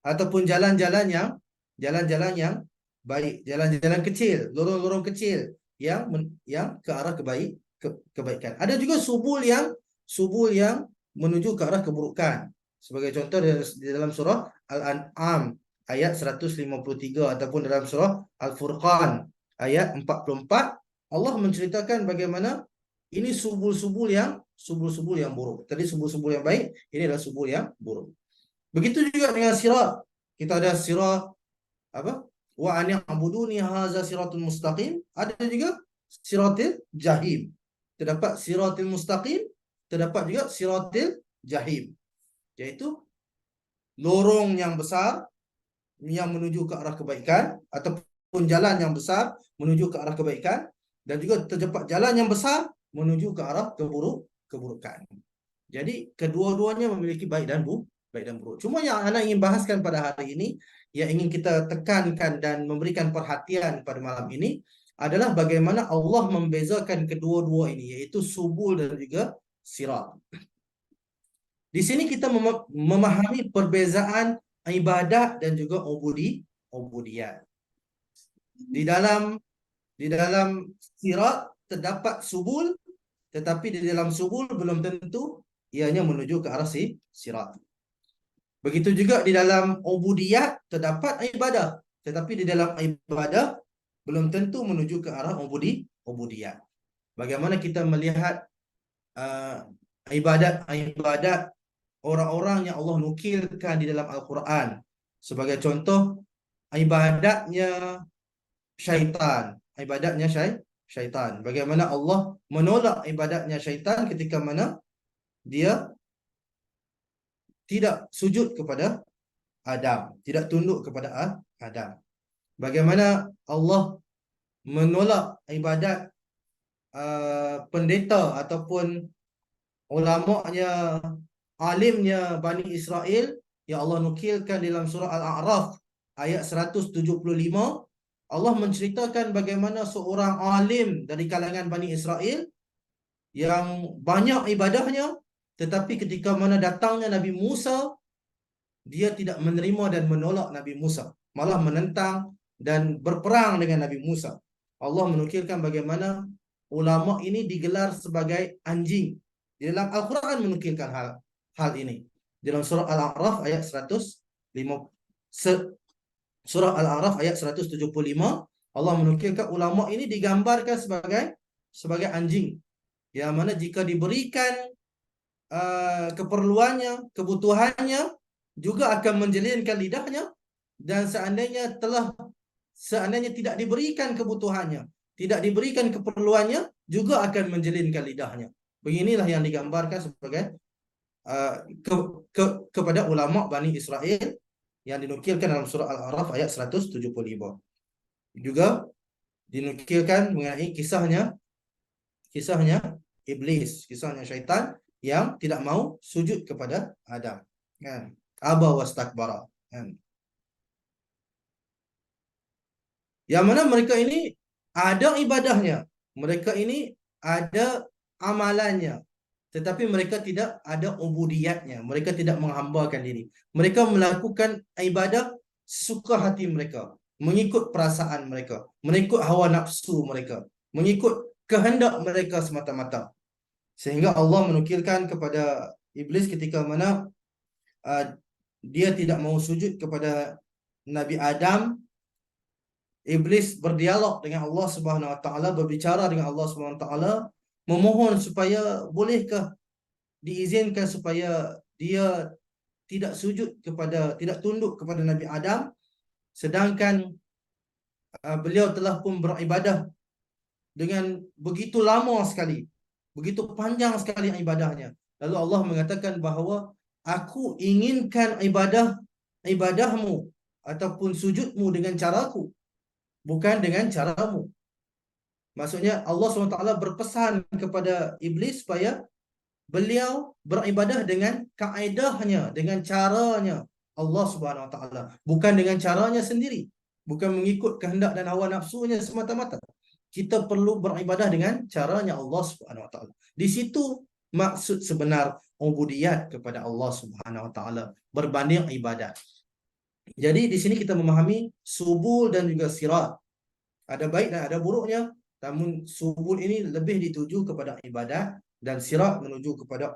ataupun jalan-jalan yang baik, jalan-jalan kecil, lorong-lorong kecil yang ke arah kebaikan. Ada juga subul yang menuju ke arah keburukan. Sebagai contoh di dalam surah Al-An'am ayat 153 ataupun dalam surah Al-Furqan ayat 44, Allah menceritakan bagaimana ini subul-subul yang buruk. Tadi subul-subul yang baik, ini adalah subul yang buruk. Begitu juga dengan sirat. Kita ada sirat wa an ya'buduni hadza siratul mustaqim. Ada juga siratil jahim. Terdapat siratil mustaqim, terdapat juga siratil jahim. Yaitu lorong yang besar yang menuju ke arah kebaikan ataupun jalan yang besar menuju ke arah kebaikan, dan juga terdapat jalan yang besar menuju ke arah keburukan. Jadi kedua-duanya memiliki baik dan buruk. Cuma yang anak ingin bahaskan pada hari ini, yang ingin kita tekankan dan memberikan perhatian pada malam ini adalah bagaimana Allah membezakan kedua-dua ini, yaitu subul dan juga sirat. Di sini kita memahami perbezaan ibadah dan juga ubudiyat. Di dalam sirat terdapat subul, tetapi di dalam subul belum tentu ianya menuju ke arah sirat. Begitu juga di dalam ubudiyat terdapat ibadah, tetapi di dalam ibadah belum tentu menuju ke arah ubudiyat. Bagaimana kita melihat ibadat orang-orang yang Allah nukilkan di dalam Al-Quran. Sebagai contoh, ibadatnya syaitan. Bagaimana Allah menolak ibadatnya syaitan ketika mana dia tidak sujud kepada Adam, tidak tunduk kepada Adam. Bagaimana Allah menolak ibadat pendeta ataupun ulama'nya, alimnya Bani Israel yang Allah nukilkan dalam surah Al-A'raf ayat 175. Allah menceritakan bagaimana seorang alim dari kalangan Bani Israel yang banyak ibadahnya, tetapi ketika mana datangnya Nabi Musa, dia tidak menerima dan menolak Nabi Musa, malah menentang dan berperang dengan Nabi Musa. Allah menukilkan bagaimana ulama ini digelar sebagai anjing. Di dalam Al-Quran menukilkan hal ini. Dalam surah Al-A'raf ayat 175, Allah menukilkan ulama ini digambarkan sebagai anjing, yang mana jika diberikan keperluannya, kebutuhannya, juga akan menjelinkan lidahnya, dan seandainya tidak diberikan kebutuhannya, tidak diberikan keperluannya, juga akan menjelinkan lidahnya. Beginilah yang digambarkan sebagai kepada ulama Bani Israel yang dinukilkan dalam surah Al-A'raf ayat 175. Juga dinukilkan mengenai kisahnya iblis, kisahnya syaitan yang tidak mau sujud kepada Adam. Kan? Aba wastakbara. Kan? Yang mana mereka ini ada ibadahnya, mereka ini ada amalannya, tetapi mereka tidak ada ubudiyatnya, mereka tidak menghambakan diri. Mereka melakukan ibadah sesuka hati mereka, mengikut perasaan mereka, mengikut hawa nafsu mereka, mengikut kehendak mereka semata-mata. Sehingga Allah menukilkan kepada iblis ketika mana dia tidak mau sujud kepada Nabi Adam. Iblis berdialog dengan Allah Subhanahu Wa Taala, berbicara dengan Allah Subhanahu Wa Taala, memohon supaya bolehkah diizinkan supaya dia tidak sujud kepada, tidak tunduk kepada Nabi Adam, sedangkan beliau telah pun beribadah dengan begitu lama sekali, begitu panjang sekali ibadahnya. Lalu Allah mengatakan bahawa aku inginkan ibadahmu ataupun sujudmu dengan caraku, bukan dengan caramu. Maksudnya Allah SWT berpesan kepada iblis supaya beliau beribadah dengan kaedahnya, dengan caranya Allah Subhanahu Wa Taala, bukan dengan caranya sendiri, bukan mengikut kehendak dan hawa nafsunya semata-mata. Kita perlu beribadah dengan caranya Allah Subhanahu Wa Taala. Di situ maksud sebenar ubudiyat kepada Allah Subhanahu Wa Taala berbanding ibadat. Jadi di sini kita memahami subul dan juga sirat. Ada baik dan ada buruknya. Namun subul ini lebih dituju kepada ibadat dan sirat menuju kepada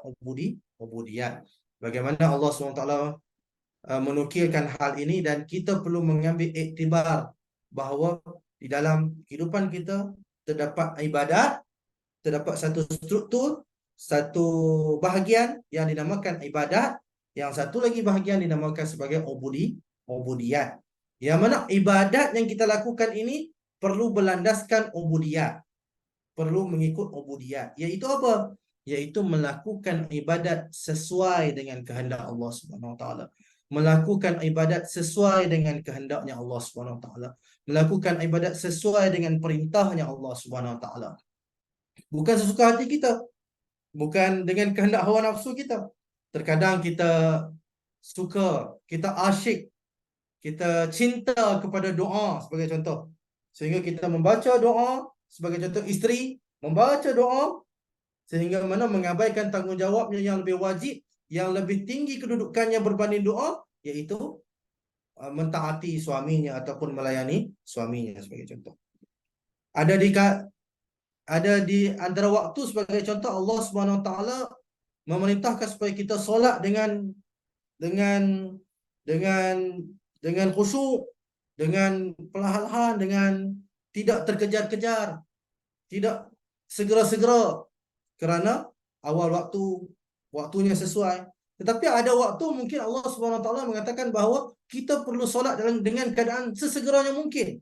ubudiyat. Bagaimana Allah SWT menukilkan hal ini, dan kita perlu mengambil iktibar bahawa di dalam kehidupan kita terdapat ibadat, terdapat satu struktur, satu bahagian yang dinamakan ibadat, yang satu lagi bahagian dinamakan sebagai ubudiyat. Yang mana ibadat yang kita lakukan ini perlu berlandaskan ubudiyat, perlu mengikut ubudiyat. Iaitu apa? Iaitu melakukan ibadat sesuai dengan kehendak Allah Subhanahu Wa Taala, melakukan ibadat sesuai dengan kehendaknya Allah Subhanahu Wa Taala, melakukan ibadat sesuai dengan perintahnya Allah Subhanahu Wa Taala. Bukan sesuka hati kita, bukan dengan kehendak hawa nafsu kita. Terkadang kita suka, kita asyik, kita cinta kepada doa sebagai contoh. Sehingga kita membaca doa, sebagai contoh isteri membaca doa, sehingga mana mengabaikan tanggungjawabnya yang lebih wajib, yang lebih tinggi kedudukannya berbanding doa, iaitu mentaati suaminya ataupun melayani suaminya sebagai contoh. Ada di antara waktu sebagai contoh Allah Subhanahu Wa Taala memerintahkan supaya kita solat dengan khusyuk, dengan perlahan-lahan, dengan tidak terkejar-kejar, tidak segera-segera, kerana awal waktunya sesuai. Tetapi ada waktu mungkin Allah SWT mengatakan bahawa kita perlu solat dengan keadaan sesegeranya mungkin.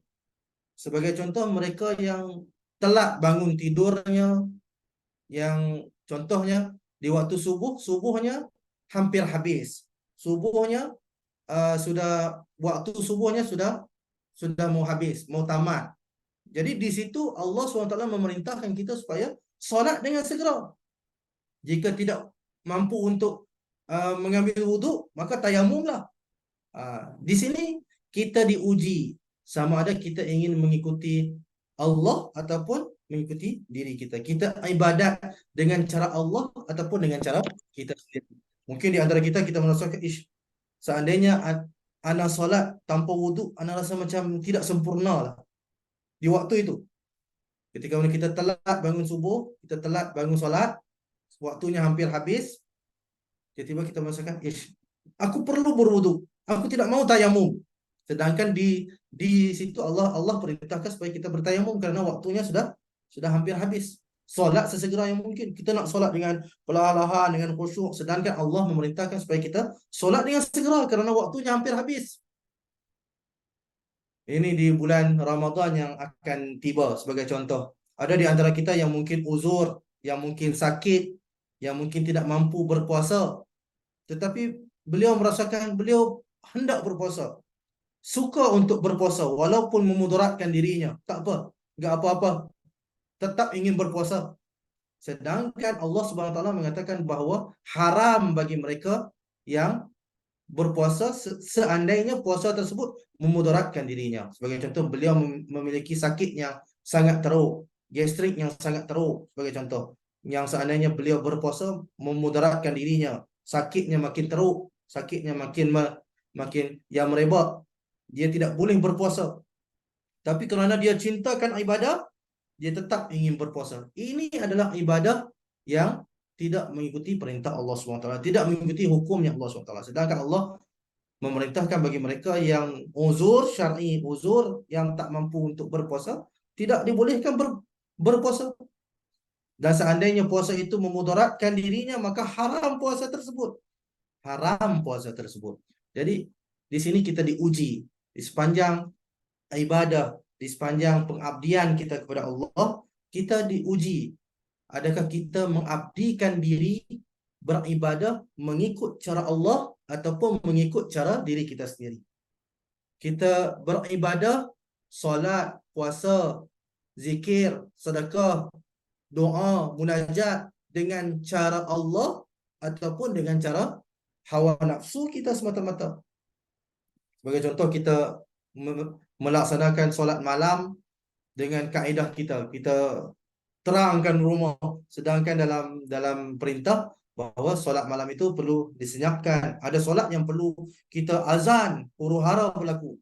Sebagai contoh, mereka yang telat bangun tidurnya, yang contohnya di waktu subuhnya hampir habis. Waktu subuhnya sudah mau habis, mau tamat. Jadi di situ Allah SWT memerintahkan kita supaya solat dengan segera. Jika tidak mampu untuk mengambil wuduk, maka tayamumlah. Di sini kita diuji sama ada kita ingin mengikuti Allah ataupun mengikuti diri kita. Kita ibadat dengan cara Allah ataupun dengan cara kita sendiri. Mungkin di antara kita merasakan, seandainya ana solat tanpa wuduk, ana rasa macam tidak sempurna lah di waktu itu. Ketika kita telat bangun subuh, kita telat bangun solat, waktunya hampir habis, tiba-tiba kita merasakan, aku perlu berwuduk, aku tidak mau tayamum. Sedangkan di situ Allah perintahkan supaya kita bertayamum kerana waktunya sudah hampir habis. Solat sesegera yang mungkin. Kita nak solat dengan perlahan-lahan, dengan khusyuk, sedangkan Allah memerintahkan supaya kita solat dengan segera kerana waktunya hampir habis. Ini di bulan Ramadan yang akan tiba sebagai contoh. Ada di antara kita yang mungkin uzur, yang mungkin sakit, yang mungkin tidak mampu berpuasa. Tetapi beliau merasakan beliau hendak berpuasa, suka untuk berpuasa walaupun memudaratkan dirinya. Tak apa, enggak apa-apa, tetap ingin berpuasa. Sedangkan Allah Subhanahu Wa Taala mengatakan bahawa haram bagi mereka yang berpuasa seandainya puasa tersebut memudaratkan dirinya. Sebagai contoh, beliau memiliki sakit yang sangat teruk, gastrik yang sangat teruk sebagai contoh. Yang seandainya beliau berpuasa memudaratkan dirinya, sakitnya makin teruk, sakitnya makin yang merebak, dia tidak boleh berpuasa. Tapi kerana dia cintakan ibadah, dia tetap ingin berpuasa. Ini adalah ibadah yang tidak mengikuti perintah Allah SWT, tidak mengikuti hukumnya Allah SWT. Sedangkan Allah memerintahkan bagi mereka yang uzur syar'i, uzur yang tak mampu untuk berpuasa, tidak dibolehkan berpuasa. Dan seandainya puasa itu memudaratkan dirinya, maka haram puasa tersebut. Haram puasa tersebut. Jadi di sini kita diuji di sepanjang ibadah, di sepanjang pengabdian kita kepada Allah, kita diuji. Adakah kita mengabdikan diri beribadah mengikut cara Allah ataupun mengikut cara diri kita sendiri? Kita beribadah, solat, puasa, zikir, sedekah, doa, munajat dengan cara Allah ataupun dengan cara hawa nafsu kita semata-mata. Sebagai contoh, kita melaksanakan solat malam dengan kaedah kita terangkan rumah, sedangkan dalam perintah bahawa solat malam itu perlu disenyapkan. Ada solat yang perlu kita azan, huru-hara berlaku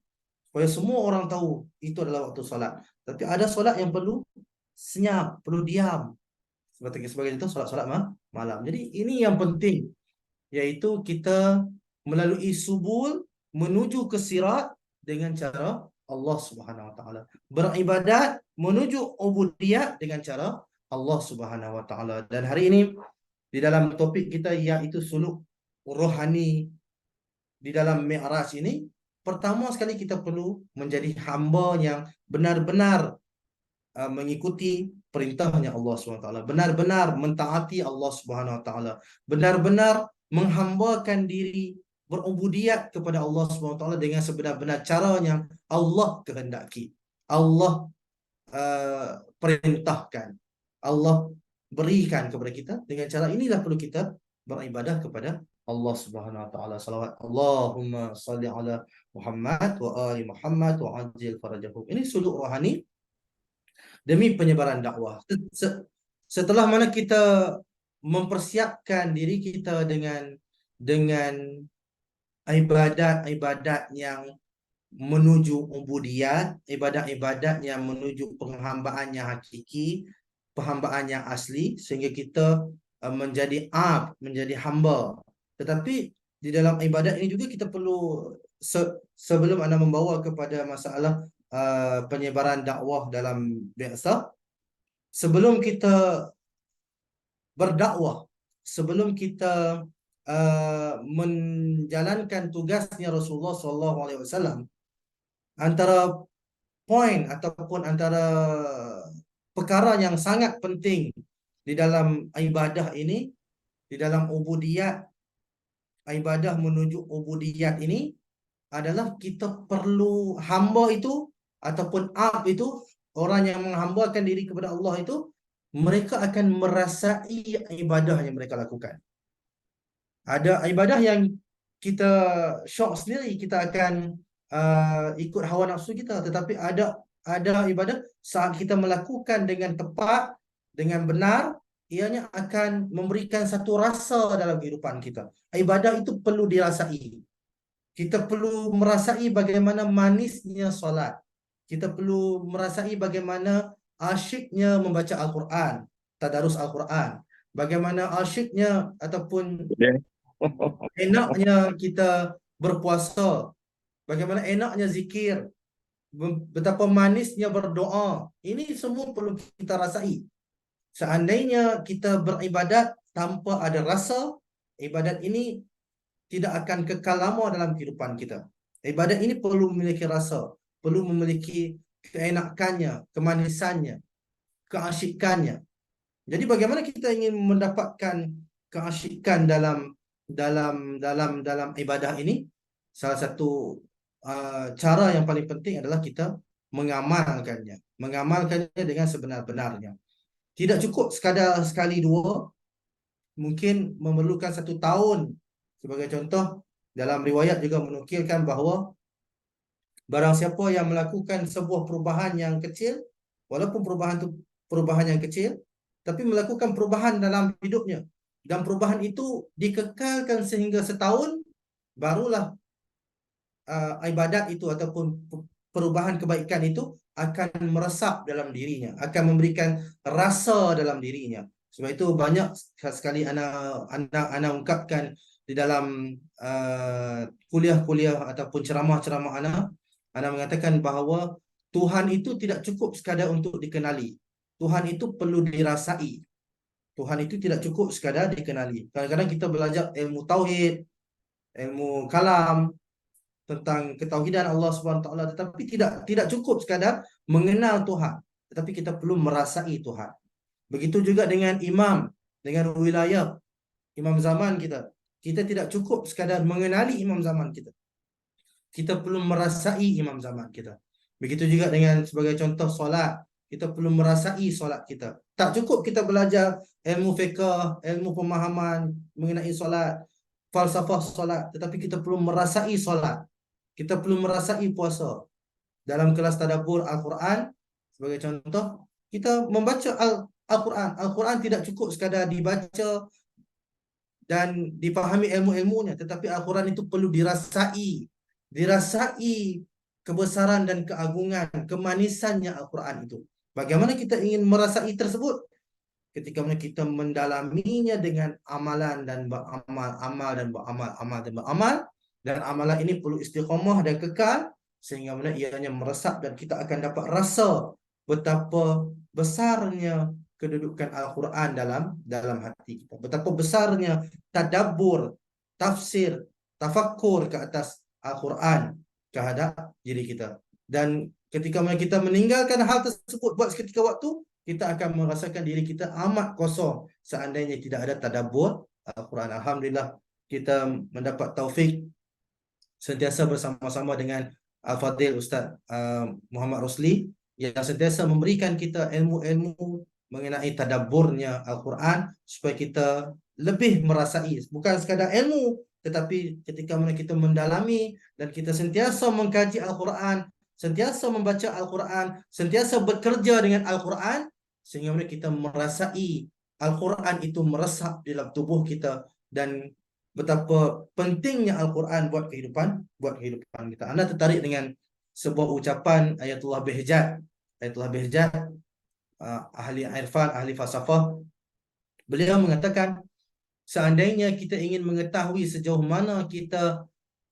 supaya semua orang tahu itu adalah waktu solat. Tapi ada solat yang perlu senyap, perlu diam. Sebagai itu solat-solat malam. Jadi ini yang penting, yaitu kita melalui subul menuju ke sirat dengan cara Allah Subhanahu Wa Taala. Beribadat menuju ubudiyat dengan cara Allah Subhanahu Wa Taala. Dan hari ini di dalam topik kita, iaitu suluk rohani di dalam Mi'raj ini, pertama sekali kita perlu menjadi hamba yang benar-benar mengikuti perintahnya Allah Subhanahu Wa Taala, benar-benar mentaati Allah Subhanahu Wa Taala, benar-benar menghambakan diri, berubudiyat kepada Allah SWT dengan sebenar-benar cara yang Allah kehendaki, Allah perintahkan, Allah berikan kepada kita. Dengan cara inilah perlu kita beribadah kepada Allah Subhanahu Wa Taala. Salawat Allahumma salli ala Muhammad wa ali Muhammad wa ajil farajahum. Ini suluk rohani demi penyebaran dakwah. Setelah mana kita mempersiapkan diri kita dengan ibadat-ibadat yang menuju ubudiyat, ibadat-ibadat yang menuju penghambaan yang hakiki, penghambaan yang asli, sehingga kita menjadi menjadi hamba. Tetapi di dalam ibadat ini juga kita perlu, sebelum anda membawa kepada masalah penyebaran dakwah dalam biasa, sebelum kita berdakwah, sebelum kita menjalankan tugasnya Rasulullah SAW, antara poin ataupun antara perkara yang sangat penting di dalam ibadah ini, di dalam ubudiyat, ibadah menuju ubudiyat ini, adalah kita perlu hamba itu ataupun itu, orang yang menghambakan diri kepada Allah itu, mereka akan merasai ibadah yang mereka lakukan. Ada ibadah yang kita syok sendiri, kita akan ikut hawa nafsu kita. Tetapi ada ibadah saat kita melakukan dengan tepat, dengan benar, ianya akan memberikan satu rasa dalam kehidupan kita. Ibadah itu perlu dirasai. Kita perlu merasai bagaimana manisnya solat. Kita perlu merasai bagaimana asyiknya membaca Al-Quran, tadarus Al-Quran. Bagaimana asyiknya ataupun enaknya kita berpuasa, bagaimana enaknya zikir, betapa manisnya berdoa. Ini semua perlu kita rasai. Seandainya kita beribadat tanpa ada rasa, ibadat ini tidak akan kekal lama dalam kehidupan kita. Ibadat ini perlu memiliki rasa, perlu memiliki keenakannya, kemanisannya, keasyikannya. Jadi bagaimana kita ingin mendapatkan keasyikan dalam ibadah ini? Salah satu cara yang paling penting adalah kita mengamalkannya dengan sebenar-benarnya. Tidak cukup sekadar sekali dua, mungkin memerlukan 1 tahun. Sebagai contoh, dalam riwayat juga menukilkan bahawa barang siapa yang melakukan sebuah perubahan yang kecil, walaupun perubahan itu perubahan yang kecil, tapi melakukan perubahan dalam hidupnya, dan perubahan itu dikekalkan sehingga setahun, barulah ibadat itu ataupun perubahan kebaikan itu akan meresap dalam dirinya, akan memberikan rasa dalam dirinya. Sebab itu banyak sekali anak ungkapkan di dalam kuliah-kuliah ataupun ceramah-ceramah anak mengatakan bahawa Tuhan itu tidak cukup sekadar untuk dikenali. Tuhan itu perlu dirasai. Tuhan itu tidak cukup sekadar dikenali. Kadang-kadang kita belajar ilmu tauhid, ilmu kalam, tentang ketauhidan Allah SWT, tetapi tidak cukup sekadar mengenal Tuhan, tetapi kita perlu merasai Tuhan. Begitu juga dengan imam, dengan wilayah, imam zaman kita. Kita tidak cukup sekadar mengenali imam zaman kita. Kita perlu merasai imam zaman kita. Begitu juga dengan sebagai contoh solat, kita perlu merasai solat kita. Tak cukup kita belajar ilmu fiqh, ilmu pemahaman mengenai solat, falsafah solat, tetapi kita perlu merasai solat. Kita perlu merasai puasa. Dalam kelas tadabbur Al-Quran, sebagai contoh, kita membaca Al-Quran. Al-Quran tidak cukup sekadar dibaca dan dipahami ilmu-ilmunya, tetapi Al-Quran itu perlu dirasai. Dirasai kebesaran dan keagungan, kemanisannya Al-Quran itu. Bagaimana kita ingin merasai tersebut? Ketika mana kita mendalaminya dengan amalan dan beramal, amal dan beramal, amal dan beramal, dan amalan ini perlu istiqamah dan kekal, sehingga mana ianya meresap dan kita akan dapat rasa betapa besarnya kedudukan Al-Quran dalam hati kita. Betapa besarnya tadabbur, tafsir, tafakkur ke atas Al-Quran terhadap diri kita. Dan ketika kita meninggalkan hal tersebut buat seketika waktu, kita akan merasakan diri kita amat kosong seandainya tidak ada tadabbur Al-Quran. Alhamdulillah, kita mendapat taufik sentiasa bersama-sama dengan Al-Fadil Ustaz Muhammad Rosli yang sentiasa memberikan kita ilmu-ilmu mengenai tadabburnya Al-Quran supaya kita lebih merasai, bukan sekadar ilmu, tetapi ketika mana kita mendalami dan kita sentiasa mengkaji Al-Quran, sentiasa membaca Al-Quran, sentiasa bekerja dengan Al-Quran, sehingga mana kita merasai Al-Quran itu meresap di dalam tubuh kita, dan betapa pentingnya Al-Quran buat kehidupan kita. Anda tertarik dengan sebuah ucapan Ayatullah Behjat. Ayatullah Behjat, ahli irfan, ahli falsafah. Beliau mengatakan, seandainya kita ingin mengetahui sejauh mana kita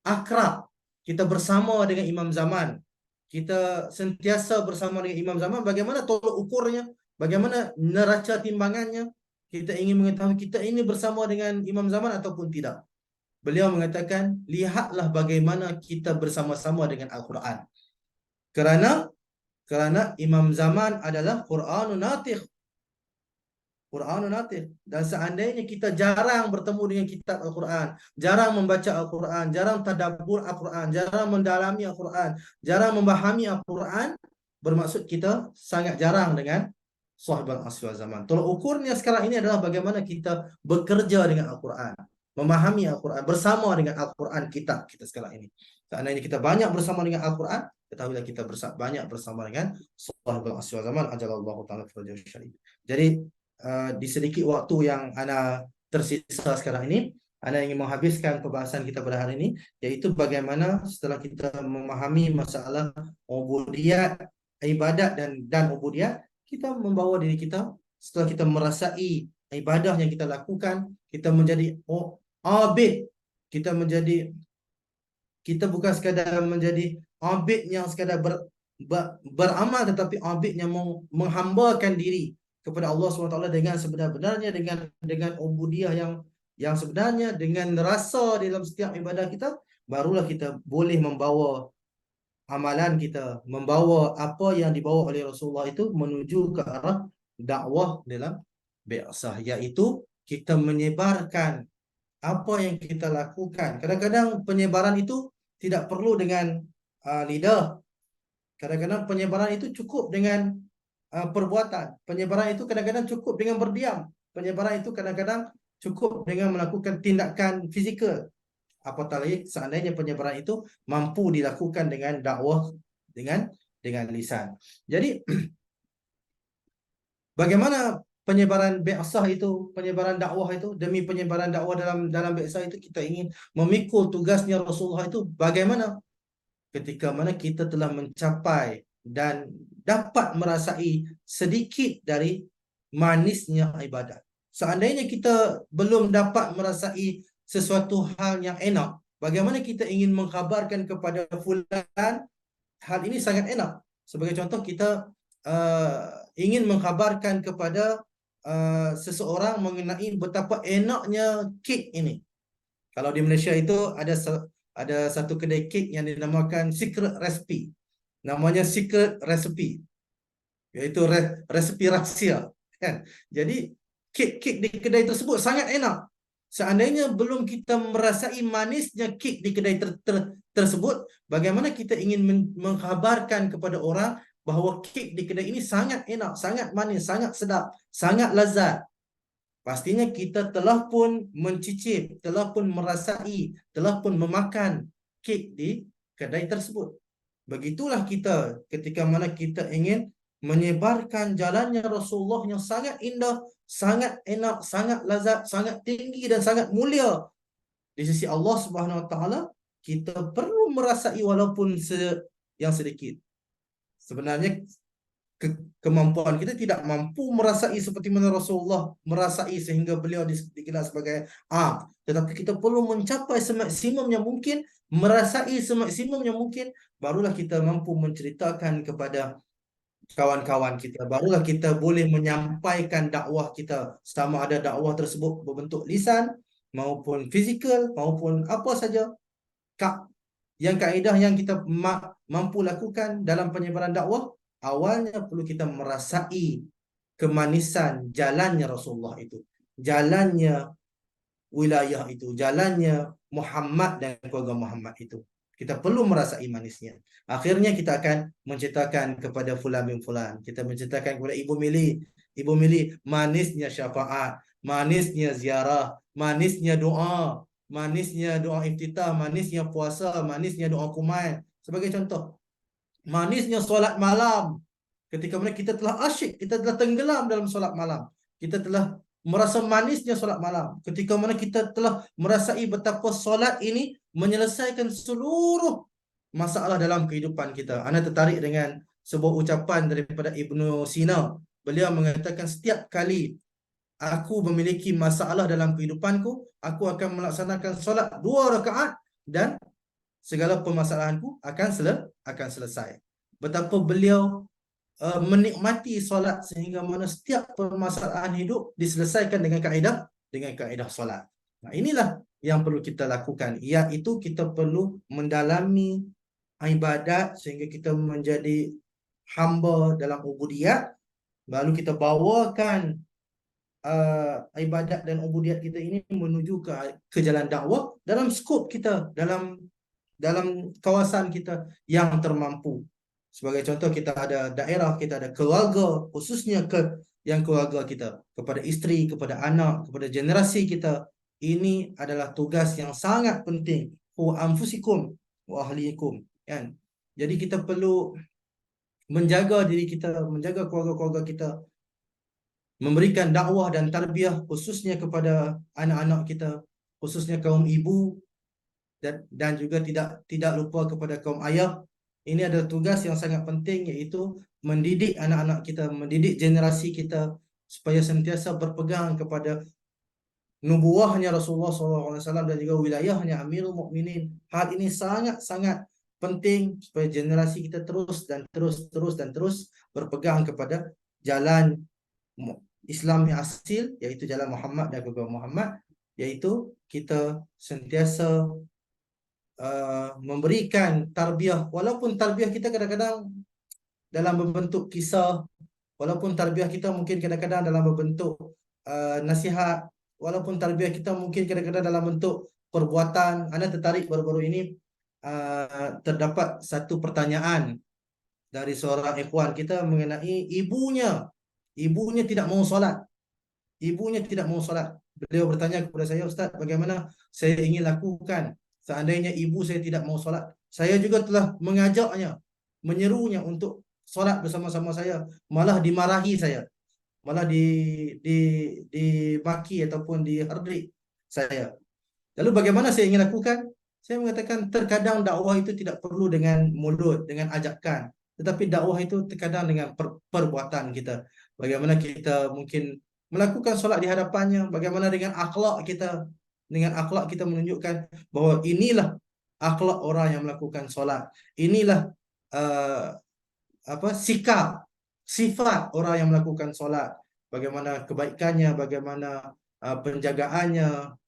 akrab, kita bersama dengan imam zaman, kita sentiasa bersama dengan imam zaman, bagaimana tolak ukurnya, bagaimana neraca timbangannya, kita ingin mengetahui kita ini bersama dengan imam zaman ataupun tidak. Beliau mengatakan, lihatlah bagaimana kita bersama-sama dengan Al-Quran. Kerana imam zaman adalah Quranun natikh. Quranun natikh. Dan seandainya kita jarang bertemu dengan kitab Al-Quran, jarang membaca Al-Quran, jarang tadabbur Al-Quran, jarang mendalami Al-Quran, jarang memahami Al-Quran, bermaksud kita sangat jarang dengan sahibul asr wal zaman. Tolak ukurnya sekarang ini adalah bagaimana kita bekerja dengan Al-Quran, memahami Al-Quran, bersama dengan Al-Quran kitab kita sekarang ini. Seandainya kita banyak bersama dengan Al-Quran, ketahuilah kita banyak bersama dengan sahibul asr wal zaman, ajalallahu ta'ala farajahu syarif. Jadi di sedikit waktu yang ana tersisa sekarang ini, ana ingin menghabiskan pembahasan kita pada hari ini, yaitu bagaimana setelah kita memahami masalah ubudiyat, ibadat dan ubudiyat, kita membawa diri kita, setelah kita merasai ibadah yang kita lakukan, kita menjadi abid, kita bukan sekadar menjadi abid yang sekadar beramal, tetapi abid yang menghambakan diri kepada Allah SWT dengan sebenar-benarnya, dengan ubudiyah yang sebenarnya, dengan rasa dalam setiap ibadah kita, barulah kita boleh membawa amalan kita, membawa apa yang dibawa oleh Rasulullah itu menuju ke arah dakwah dalam bi'asah, iaitu kita menyebarkan apa yang kita lakukan. Kadang-kadang penyebaran itu tidak perlu dengan lidah. Kadang-kadang penyebaran itu cukup dengan perbuatan. Penyebaran itu kadang-kadang cukup dengan berdiam. Penyebaran itu kadang-kadang cukup dengan melakukan tindakan fizikal. Apatah lagi seandainya penyebaran itu mampu dilakukan dengan dakwah dengan lisan. Jadi bagaimana penyebaran bi'sah itu, penyebaran dakwah itu, demi penyebaran dakwah dalam bi'sah itu kita ingin memikul tugasnya Rasulullah itu bagaimana? Ketika mana kita telah mencapai dan dapat merasai sedikit dari manisnya ibadat. Seandainya kita belum dapat merasai sesuatu hal yang enak, bagaimana kita ingin mengkhabarkan kepada fulan hal ini sangat enak. Sebagai contoh, kita ingin mengkhabarkan kepada seseorang mengenai betapa enaknya kek ini. Kalau di Malaysia itu ada satu kedai kek yang dinamakan Secret Recipe. Namanya Secret Recipe, iaitu resepi rahsia, kan? Jadi kek di kedai tersebut sangat enak. Seandainya belum kita merasai manisnya kek di kedai tersebut, bagaimana kita ingin mengkhabarkan kepada orang bahawa kek di kedai ini sangat enak, sangat manis, sangat sedap, sangat lezat? Pastinya kita telah pun mencicip, telah pun merasai, telah pun memakan kek di kedai tersebut. Begitulah kita ketika mana kita ingin menyebarkan jalannya Rasulullah yang sangat indah, sangat enak, sangat lazat, sangat tinggi dan sangat mulia di sisi Allah Subhanahu Wa Taala. Kita perlu merasai walaupun yang sedikit. Sebenarnya kemampuan kita tidak mampu merasai seperti mana Rasulullah merasai sehingga beliau digelar sebagai tetapi kita perlu mencapai semaksimum yang mungkin, merasai semaksimum yang mungkin, barulah kita mampu menceritakan kepada kawan-kawan kita, barulah kita boleh menyampaikan dakwah kita, sama ada dakwah tersebut berbentuk lisan maupun fizikal maupun apa saja. Yang kaedah yang kita mampu lakukan dalam penyebaran dakwah, awalnya perlu kita merasai kemanisan jalannya Rasulullah itu, jalannya wilayah itu, jalannya Muhammad dan keluarga Muhammad itu. Kita perlu merasai manisnya. Akhirnya kita akan menceritakan kepada fulan bin fulan, kita menceritakan kepada Ibu Mili manisnya syafaat, manisnya ziarah, manisnya doa, manisnya doa iftitah, manisnya puasa, manisnya doa kumail. Sebagai contoh, manisnya solat malam. Ketika mana kita telah asyik, kita telah tenggelam dalam solat malam, kita telah merasa manisnya solat malam. Ketika mana kita telah merasai betapa solat ini menyelesaikan seluruh masalah dalam kehidupan kita. Anda tertarik dengan sebuah ucapan daripada Ibnu Sina. Beliau mengatakan, setiap kali aku memiliki masalah dalam kehidupanku, aku akan melaksanakan solat 2 rakaat dan segala permasalahanku akan selesai. Betapa beliau menikmati solat sehingga mana setiap permasalahan hidup diselesaikan dengan kaedah solat. Nah, inilah yang perlu kita lakukan, iaitu kita perlu mendalami ibadat sehingga kita menjadi hamba dalam ubudiyat, lalu kita bawakan ibadat dan ubudiyat kita ini menuju ke jalan dakwah dalam skop kita, dalam kawasan kita yang termampu. Sebagai contoh, kita ada daerah, kita ada keluarga, khususnya yang keluarga kita, kepada isteri, kepada anak, kepada generasi kita. Ini adalah tugas yang sangat penting. Hu anfusikum wa ahlikum, kan? Jadi kita perlu menjaga diri kita, menjaga keluarga-keluarga kita, memberikan dakwah dan tarbiyah khususnya kepada anak-anak kita, khususnya kaum ibu, dan juga tidak lupa kepada kaum ayah. Ini adalah tugas yang sangat penting, iaitu mendidik anak-anak kita, mendidik generasi kita supaya sentiasa berpegang kepada nubuahnya Rasulullah SAW dan juga wilayahnya Amirul Mukminin. Hal ini sangat-sangat penting supaya generasi kita terus berpegang kepada jalan Islam yang asil, iaitu jalan Muhammad dan keluarga Muhammad, iaitu kita sentiasa memberikan tarbiyah, walaupun tarbiyah kita kadang-kadang dalam berbentuk kisah, walaupun tarbiyah kita mungkin kadang-kadang dalam berbentuk nasihat, walaupun tarbiyah kita mungkin kadang-kadang dalam bentuk perbuatan. Anda tertarik baru-baru ini terdapat satu pertanyaan dari seorang ikhwan kita mengenai ibunya. Ibunya tidak mau solat. Ibunya tidak mau solat. Beliau bertanya kepada saya, Ustaz, bagaimana saya ingin lakukan seandainya ibu saya tidak mau solat? Saya juga telah mengajaknya, menyerunya untuk solat bersama-sama saya, malah dimarahi saya, malah di dimaki ataupun dihardik saya. Lalu bagaimana saya ingin lakukan? Saya mengatakan terkadang dakwah itu tidak perlu dengan mulut, dengan ajakan, tetapi dakwah itu terkadang dengan perbuatan kita. Bagaimana kita mungkin melakukan solat di hadapannya, bagaimana dengan akhlak kita, menunjukkan bahwa inilah akhlak orang yang melakukan solat. Inilah uh, sikap, sifat orang yang melakukan solat. Bagaimana kebaikannya, bagaimana penjagaannya,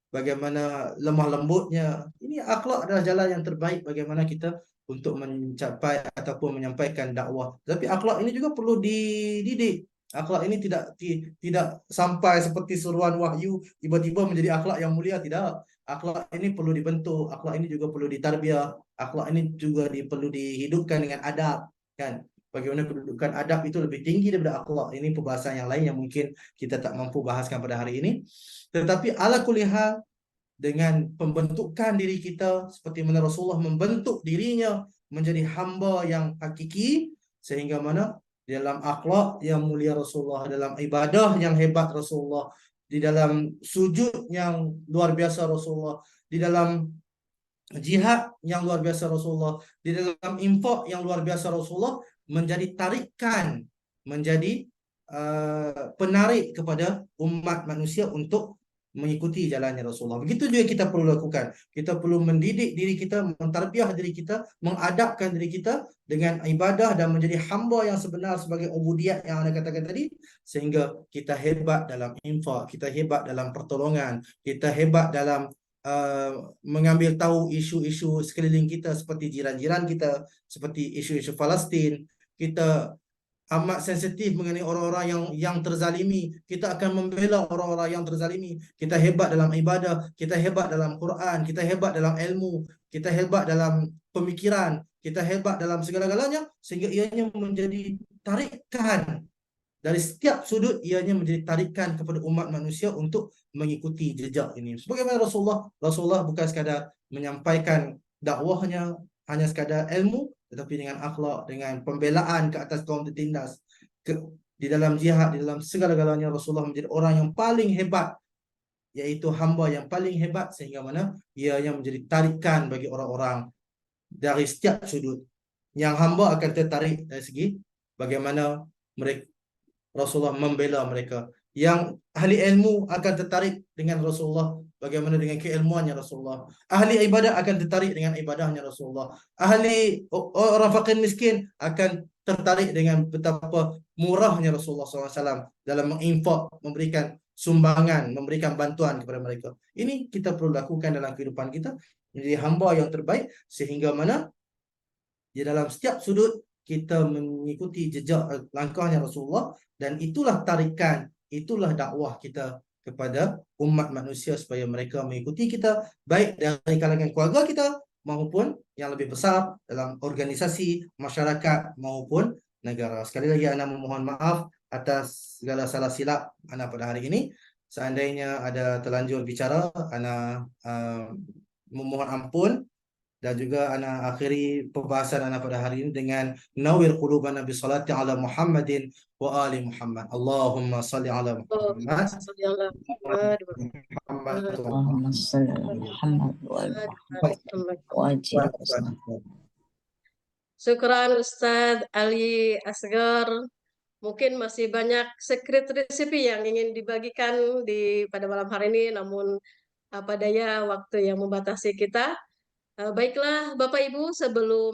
bagaimana lemah lembutnya. Ini akhlak adalah jalan yang terbaik bagaimana kita untuk mencapai ataupun menyampaikan dakwah. Tapi akhlak ini juga perlu dididik. Akhlak ini tidak sampai seperti seruan wahyu tiba-tiba menjadi akhlak yang mulia, tidak. Akhlak ini perlu dibentuk, akhlak ini juga perlu ditarbiyah, akhlak ini juga perlu dihidupkan dengan adab, kan? Bagaimana kedudukan adab itu lebih tinggi daripada akhlak. Ini pembahasan yang lain yang mungkin kita tak mampu bahaskan pada hari ini. Tetapi ala kulli hal, dengan pembentukan diri kita seperti mana Rasulullah membentuk dirinya menjadi hamba yang hakiki, sehingga mana di dalam akhlak yang mulia Rasulullah, dalam ibadah yang hebat Rasulullah, di dalam sujud yang luar biasa Rasulullah, di dalam jihad yang luar biasa Rasulullah, di dalam infak yang luar biasa Rasulullah, menjadi tarikan, menjadi penarik kepada umat manusia untuk mengikuti jalannya Rasulullah. Begitu juga kita perlu lakukan. Kita perlu mendidik diri kita, mentarbiah diri kita, mengadapkan diri kita dengan ibadah dan menjadi hamba yang sebenar sebagai ubudiyat yang Anda katakan tadi, sehingga kita hebat dalam infak, kita hebat dalam pertolongan, kita hebat dalam mengambil tahu isu-isu sekeliling kita seperti jiran-jiran kita, seperti isu-isu Palestin. Kita amat sensitif mengenai orang-orang yang terzalimi. Kita akan membela orang-orang yang terzalimi. Kita hebat dalam ibadah, kita hebat dalam Quran, kita hebat dalam ilmu, kita hebat dalam pemikiran, kita hebat dalam segala-galanya, sehingga ianya menjadi tarikan dari setiap sudut, ianya menjadi tarikan kepada umat manusia untuk mengikuti jejak ini. Sebagaimana Rasulullah bukan sekadar menyampaikan dakwahnya hanya sekadar ilmu, tetapi dengan akhlak, dengan pembelaan ke atas kaum tertindas, di dalam jihad, di dalam segala-galanya Rasulullah menjadi orang yang paling hebat, yaitu hamba yang paling hebat, sehingga mana ianya menjadi tarikan bagi orang-orang dari setiap sudut. Yang hamba akan tertarik dari segi bagaimana mereka Rasulullah membela mereka. Yang ahli ilmu akan tertarik dengan Rasulullah, bagaimana dengan keilmuannya Rasulullah. Ahli ibadah akan tertarik dengan ibadahnya Rasulullah. Ahli orang fakir miskin akan tertarik dengan betapa murahnya Rasulullah SAW dalam menginfak, memberikan sumbangan, memberikan bantuan kepada mereka. Ini kita perlu lakukan dalam kehidupan kita, menjadi hamba yang terbaik, sehingga mana di dalam setiap sudut kita mengikuti jejak langkahnya Rasulullah, dan itulah tarikan, itulah dakwah kita kepada umat manusia supaya mereka mengikuti kita, baik dari kalangan keluarga kita maupun yang lebih besar dalam organisasi, masyarakat maupun negara. Sekali lagi Ana memohon maaf atas segala salah silap Ana pada hari ini. Seandainya ada terlanjur bicara, Ana memohon ampun. Dan juga ana akhiri pembahasan ana pada hari ini dengan nawwir qulubana bi salati ala Muhammadin wa ali Muhammad. Allahumma salli ala Muhammad. Allahumma salli ala Muhammad wa ali Muhammad wa ajil Ustaz. Syukran Ustadz Ali Asgar. Mungkin masih banyak secret recipe yang ingin dibagikan pada malam hari ini, namun apa daya waktu yang membatasi kita. Baiklah Bapak Ibu, sebelum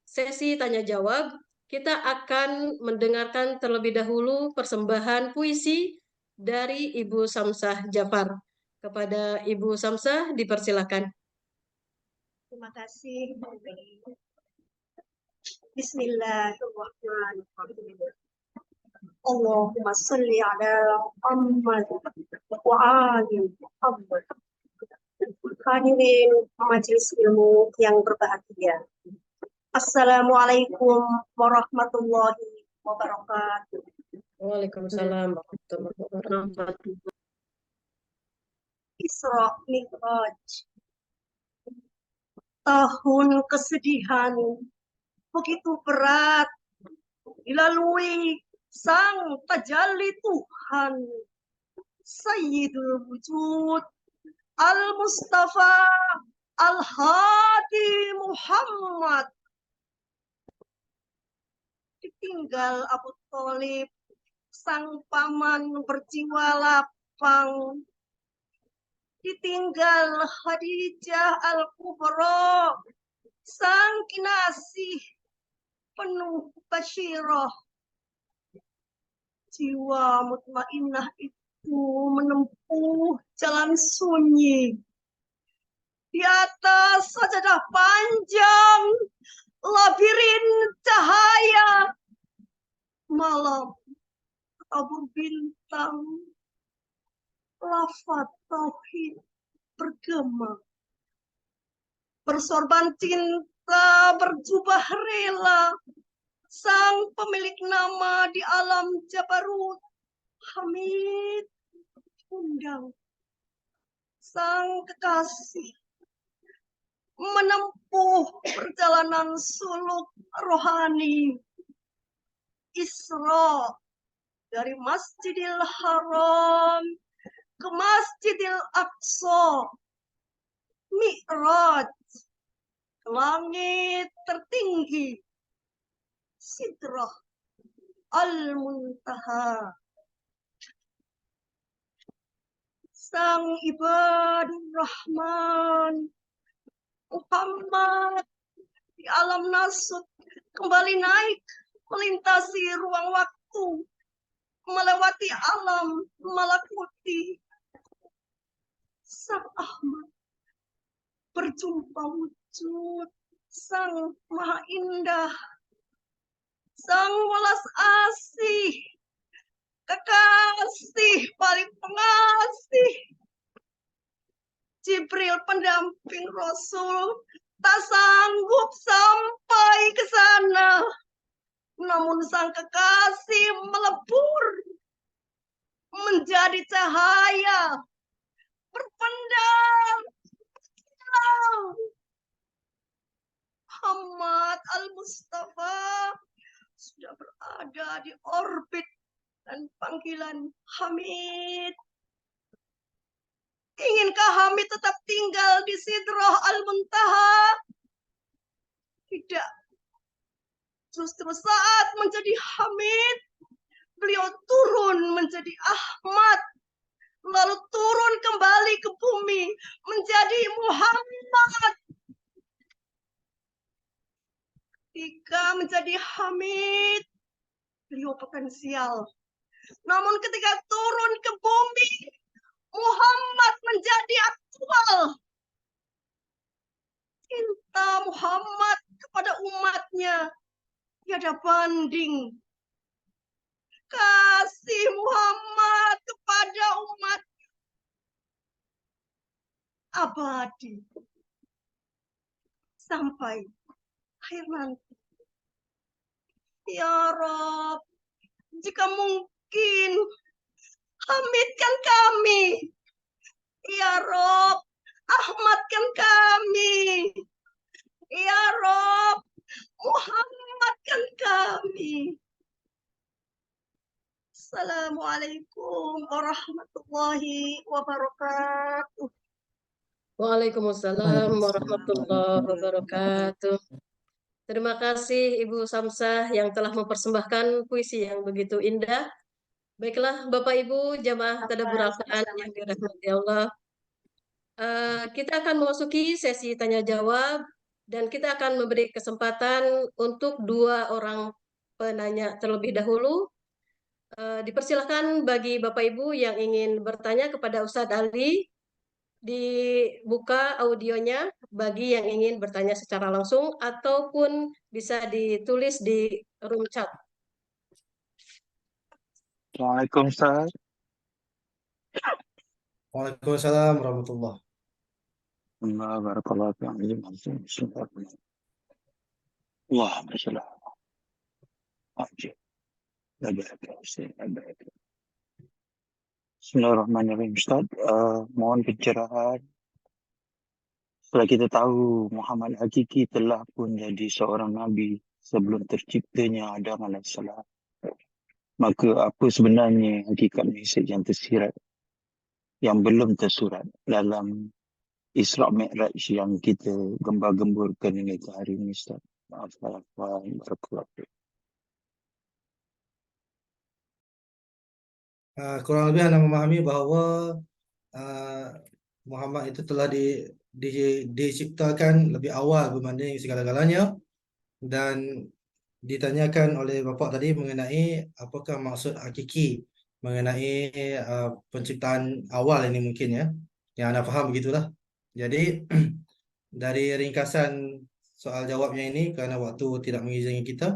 sesi tanya jawab, kita akan mendengarkan terlebih dahulu persembahan puisi dari Ibu Samsah Jafar. Kepada Ibu Samsah dipersilakan. Terima kasih. Bismillahirrahmanirrahim. Allahumma salli ala Muhammad wa ali Muhammad. Hadirin majelis ilmu yang berbahagia, Assalamualaikum warahmatullahi wabarakatuh. Waalaikumsalam warahmatullahi wabarakatuh. Isra Mi'raj, tahun kesedihan begitu berat dilalui sang tajalli Tuhan, Sayyidul Wujud, Al-Mustafa, Al-Hadi Muhammad. Ditinggal Abu Thalib, sang paman berjiwa lapang. Ditinggal Khadijah Al-Kubra, sang kinasih penuh basyirah. Jiwa mutmainnah itu menempuh jalan sunyi. Di atas sajadah panjang, labirin cahaya, malam tabur bintang, lafaz tauhid bergema. Bersorban cinta, berjubah rela, sang pemilik nama di alam Jabarut, Hamid undang. Sang kekasih menempuh perjalanan suluk rohani. Isra dari Masjidil Haram ke Masjidil Aqsa. Mi'raj ke langit tertinggi. Sidrah Al-Muntaha. Sang ibadur Rahman Muhammad di alam nasut kembali naik melintasi ruang waktu, melewati alam malakuti. Sang Ahmad berjumpa wujud sang maha indah, sang welas asih, kekasih paling pengasih. Jibril pendamping Rasul tak sanggup sampai ke sana. Namun sang kekasih melebur menjadi cahaya, berpendam. Muhammad Al-Mustafa sudah berada di orbit dan panggilan Hamid. Inginkah Hamid tetap tinggal di Sidrah Al-Muntaha? Tidak. Justru saat menjadi Hamid, beliau turun menjadi Ahmad, lalu turun kembali ke bumi menjadi Muhammad. Ketika menjadi Hamid, beliau potensial. Namun ketika turun ke bumi, Muhammad menjadi aktual. Cinta Muhammad kepada umatnya tiada banding. Kasih Muhammad kepada umat abadi sampai akhir nanti. Ya Rob, jika mungkin Hamidkan kami. Ya Rob, Ahmadkan kami. Ya Rob, Muhammadkan kami. Assalamualaikum warahmatullahi wabarakatuh. Waalaikumsalam warahmatullahi wabarakatuh. Terima kasih Ibu Samsah yang telah mempersembahkan puisi yang begitu indah. Baiklah Bapak Ibu jamaah tadabbur Al-Quran yang dirahmati Allah. Kita akan memasuki sesi tanya jawab dan kita akan memberi kesempatan untuk 2 orang penanya terlebih dahulu. Dipersilakan bagi Bapak Ibu yang ingin bertanya kepada Ustadz Ali, dibuka audionya bagi yang ingin bertanya secara langsung ataupun bisa ditulis di room chat. Assalamualaikum Ustaz. Waalaikumsalam warahmatullahi. Barakallahu fiikum. Wah, Masya Allah. Ajib. Bismillahirrahmanirrahim, Ustaz. Mohon pencerahan. Setelah kita tahu Muhammad hakiki telah pun jadi seorang Nabi sebelum terciptanya Adam alaihissalam, maka apa sebenarnya hakikat mesej yang tersirat, yang belum tersurat dalam Isra' Mi'raj yang kita gembar-gemburkan ini ke hari ini, Ustaz? Maaf, barakallahu. Kurang lebih anda memahami bahawa Muhammad itu telah diciptakan lebih awal berbanding segala-galanya, dan ditanyakan oleh Bapak tadi mengenai apakah maksud hakiki mengenai penciptaan awal ini mungkin ya. Yang anda faham begitulah. Jadi dari ringkasan soal jawabnya ini, kerana waktu tidak mengizinkan kita,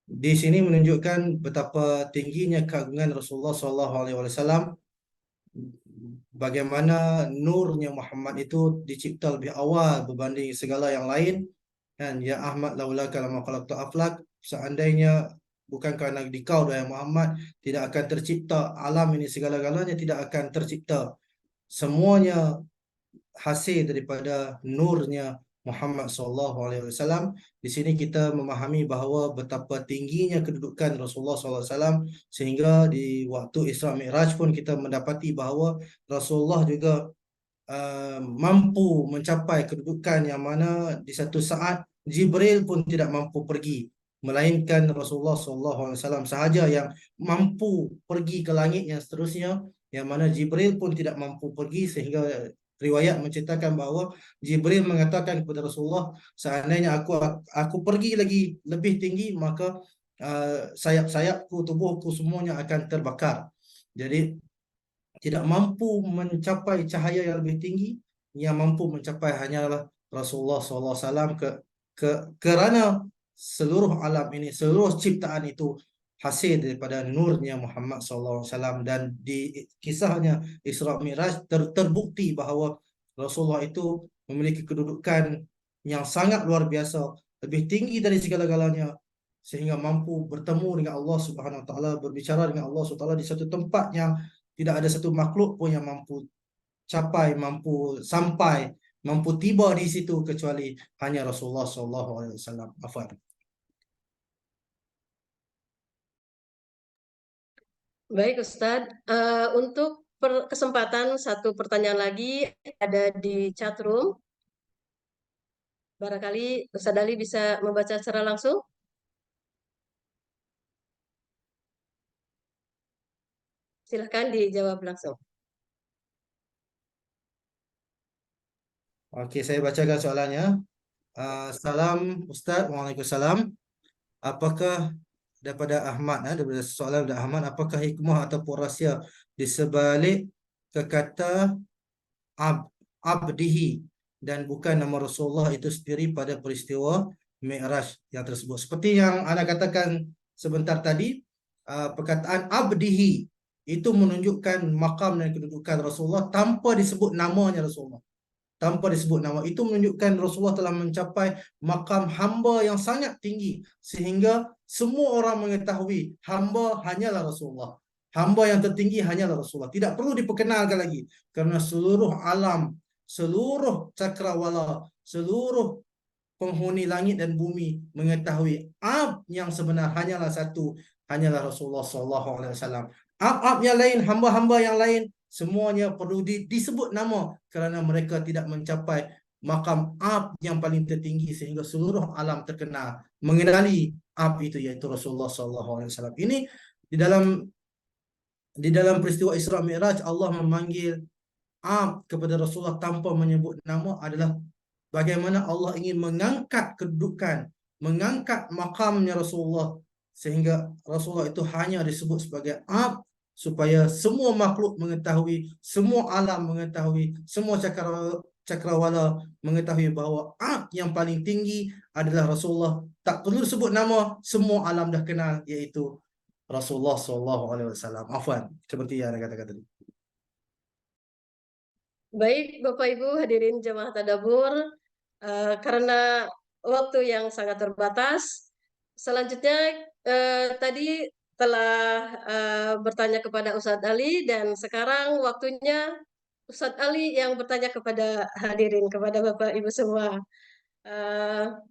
di sini menunjukkan betapa tingginya keagungan Rasulullah SAW, bagaimana nurnya Muhammad itu dicipta lebih awal berbanding segala yang lain. Dan ya Ahmad laulaka lama khalaqtu aflak, seandainya bukan kerana dikau wahai Muhammad, tidak akan tercipta alam ini, segala-galanya tidak akan tercipta. Semuanya hasil daripada nurnya Muhammad SAW. Di sini kita memahami bahawa betapa tingginya kedudukan Rasulullah SAW, sehingga di waktu Isra' Mi'raj pun kita mendapati bahawa Rasulullah juga mampu mencapai kedudukan yang mana di satu saat Jibril pun tidak mampu pergi, melainkan Rasulullah SAW sahaja yang mampu pergi ke langit yang seterusnya, yang mana Jibril pun tidak mampu pergi, sehingga riwayat menceritakan bahawa Jibril mengatakan kepada Rasulullah, seandainya aku pergi lagi lebih tinggi, maka sayap-sayapku, tubuhku semuanya akan terbakar. Jadi tidak mampu mencapai cahaya yang lebih tinggi, yang mampu mencapai hanyalah Rasulullah SAW, kerana seluruh alam ini, seluruh ciptaan itu hasil daripada nurnya Muhammad SAW. Dan di kisahnya Isra' Mi'raj terbukti bahawa Rasulullah itu memiliki kedudukan yang sangat luar biasa, lebih tinggi dari segala-galanya, sehingga mampu bertemu dengan Allah Subhanahu Wa Taala, berbicara dengan Allah Subhanahu Wa Taala di satu tempat yang tidak ada satu makhluk pun yang mampu capai, mampu sampai, mampu tiba di situ kecuali hanya Rasulullah SAW. Afwan. Baik Ustadz, untuk kesempatan satu pertanyaan lagi ada di chat room. Barangkali Ustadz Ali bisa membaca secara langsung. Silahkan dijawab langsung. Okey, saya bacakan soalannya. Salam Ustaz, Waalaikumsalam. Apakah daripada Ahmad, daripada soalan dari Ahmad, apakah hikmah ataupun rahsia di sebalik kata abdihi dan bukan nama Rasulullah itu sendiri pada peristiwa Mi'raj yang tersebut? Seperti yang anda katakan sebentar tadi, perkataan abdihi itu menunjukkan makam dan kedudukan Rasulullah tanpa disebut namanya Rasulullah. Tanpa disebut nama, itu menunjukkan Rasulullah telah mencapai makam hamba yang sangat tinggi, sehingga semua orang mengetahui hamba hanyalah Rasulullah. Hamba yang tertinggi hanyalah Rasulullah. Tidak perlu diperkenalkan lagi, kerana seluruh alam, seluruh cakrawala, seluruh penghuni langit dan bumi mengetahui Ab yang sebenar hanyalah satu, hanyalah Rasulullah SAW. Ab yang lain, hamba-hamba yang lain, semuanya perlu disebut nama, kerana mereka tidak mencapai makam Ab yang paling tertinggi, sehingga seluruh alam terkenal mengenali Ab itu, iaitu Rasulullah SAW. Ini di dalam peristiwa Isra' Mi'raj, Allah memanggil Ab kepada Rasulullah tanpa menyebut nama, adalah bagaimana Allah ingin mengangkat kedudukan, mengangkat makamnya Rasulullah, sehingga Rasulullah itu hanya disebut sebagai Ab, supaya semua makhluk mengetahui, semua alam mengetahui, semua cakrawala mengetahui bahawa Ab yang paling tinggi adalah Rasulullah. Tak perlu sebut nama, semua alam dah kenal, iaitu Rasulullah SAW. Afwan, seperti yang anda katakan tadi. Baik Bapak Ibu hadirin jemaah tadabbur, karena waktu yang sangat terbatas. Selanjutnya tadi telah bertanya kepada Ustadz Ali dan sekarang waktunya Ustadz Ali yang bertanya kepada hadirin, kepada Bapak Ibu semua.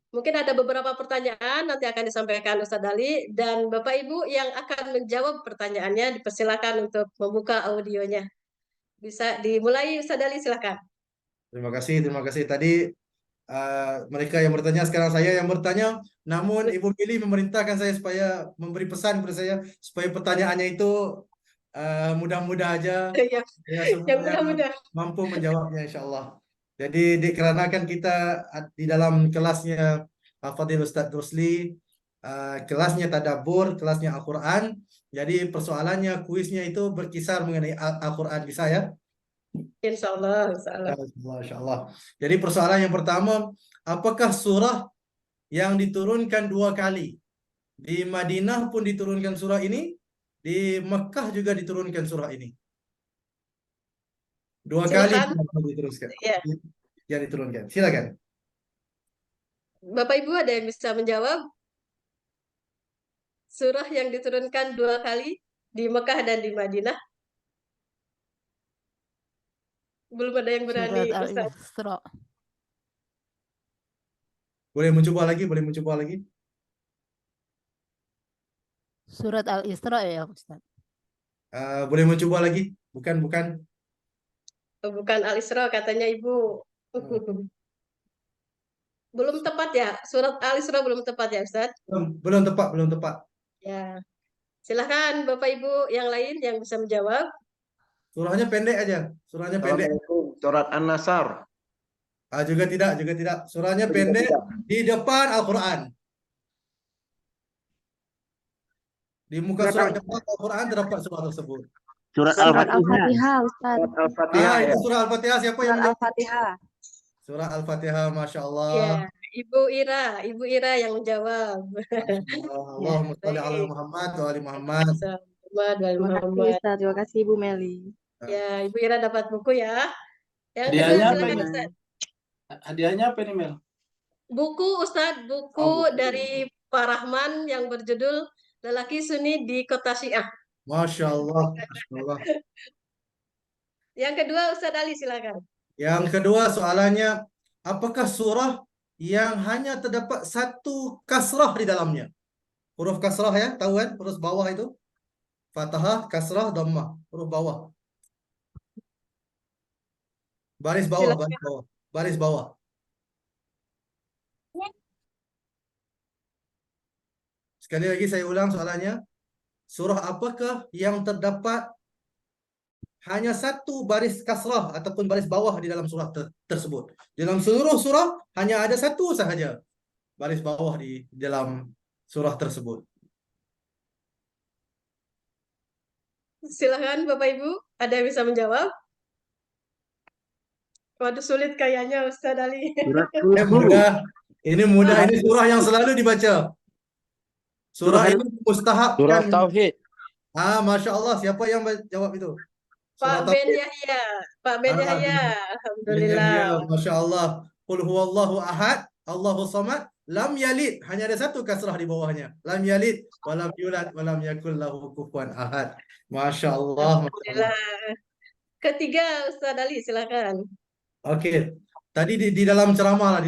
Mungkin ada beberapa pertanyaan nanti akan disampaikan Ustadz Ali dan Bapak Ibu yang akan menjawab pertanyaannya dipersilakan untuk membuka audionya. Bisa dimulai Ustadz Ali, silakan. Terima kasih, terima kasih. Tadi mereka yang bertanya, sekarang saya yang bertanya. Namun Ibu Mili memerintahkan saya supaya memberi pesan kepada saya supaya pertanyaannya itu mudah-mudah aja. Ya, Ya, yang semuanya mudah-mudah. mampu menjawabnya insya Allah. Jadi dikarenakan kita di dalam kelasnya Fadil Ustadz Rusli, kelasnya tadabbur, kelasnya Al-Quran. Jadi persoalannya, kuisnya itu berkisar mengenai Al-Quran, bisa ya? Insya Allah, insya Allah. Masya Allah. Jadi persoalan yang pertama, apakah surah yang diturunkan 2 kali? Di Madinah pun diturunkan surah ini, di Mekah juga diturunkan surah ini. 2 kali Silakan. diteruskan. Ya. Yang diturunkan. Silakan. Bapak Ibu ada yang bisa menjawab? Surah yang diturunkan 2 kali di Mekah dan di Madinah? Belum ada yang berani, Surat Ustaz. Al-Isra. Boleh mencoba lagi, boleh mencoba lagi. Surat Al-Isra ya Ustaz. Boleh mencoba lagi. Bukan. Bukan Al-Isra katanya Ibu. Belum tepat ya? Surat Al-Isra belum tepat ya, Ustaz? Belum tepat. Ya. Silahkan Bapak Ibu yang lain yang bisa menjawab. Surahnya pendek aja. Surahnya pendek. Assalamualaikum. Surat An-Nasr. Juga tidak. Surahnya pendek di depan Al-Quran. Di muka surat depan Al-Quran terdapat surah tersebut. Surat Al-Fatihah, Ustaz. Surat Al-Fatihah. Itu surah Al-Fatihah. Siapa yang Surat menjawab? Al-Fatihah. Surah Al-Fatihah, Masya Allah. Ya, Ibu Ira yang menjawab. Allahumma sholli ala Muhammad wa ali Muhammad. Terima kasih, Ustaz. Terima kasih, Ibu Meli. Ya, Ibu Ira dapat buku ya. Yang kedua, Hadiahnya apa silakan ini? Ustaz. Hadiahnya apa ini, Mel? Buku Ustaz, buku dari Pak Rahman yang berjudul Lelaki Sunni di Kota Syiah. Masya Allah. Masya Allah. Yang kedua, Ustaz Ali, silakan. Yang kedua soalannya, apakah surah yang hanya terdapat 1 kasrah di dalamnya? Huruf kasrah ya, tahu kan? Huruf bawah itu. Fathah, kasrah, dhammah. Huruf bawah. Baris bawah, Silakan. baris bawah. Baris bawah. Sekali lagi saya ulang soalannya. Surah apakah yang terdapat hanya 1 baris kasrah ataupun baris bawah di dalam surah tersebut? Dalam seluruh surah hanya ada 1 sahaja baris bawah di dalam surah tersebut. Silakan Bapak Ibu, ada yang bisa menjawab? Waduh, sulit kayaknya Ustaz Ali. Mudah. Ini mudah. Ini surah yang selalu dibaca. Surah ini mustahab. Surah Tauhid. Masya Allah. Siapa yang jawab itu? Pak Ben Yahya. Pak Ben Yahya. Alhamdulillah. Masya Allah. Qul huwallahu ahad, Allahu samad, lam yalid. Hanya ada 1 kasrah di bawahnya. Lam yalid, walam yulad, walam yakul lahu kufuwan ahad. Masya Allah. Alhamdulillah. Ketiga, Ustaz Ali, silakan. Oke. Tadi di dalam ceramah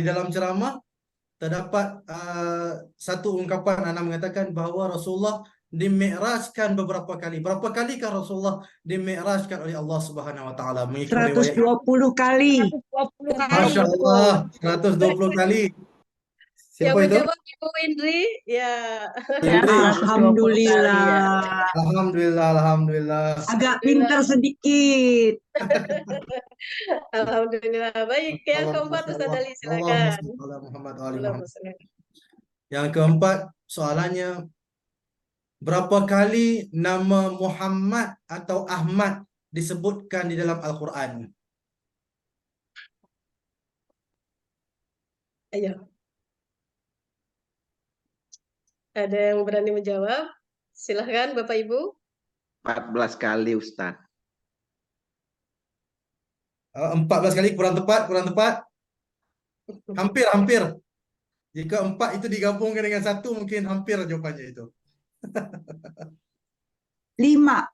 terdapat 1 ungkapan Anda mengatakan bahwa Rasulullah dimi'rajkan beberapa kali. Berapa kalikah Rasulullah dimi'rajkan oleh Allah Subhanahu wa taala? 120 kali. Masya Allah, 120 kali. Yang Siapa itu? menjawab Ibu Indri, ya. Alhamdulillah. Alhamdulillah. Agak pintar sedikit. Alhamdulillah. Baik, yang keempat Ustaz Ali, silakan. Yang keempat soalannya, berapa kali nama Muhammad atau Ahmad disebutkan di dalam Al-Quran? Ayo. Ada yang berani menjawab? Silahkan Bapak Ibu. 14 kali, Ustaz. 14 kali kurang tepat. Hampir. Jika 4 itu digabungkan dengan 1 mungkin hampir jawapannya itu. 5. 5,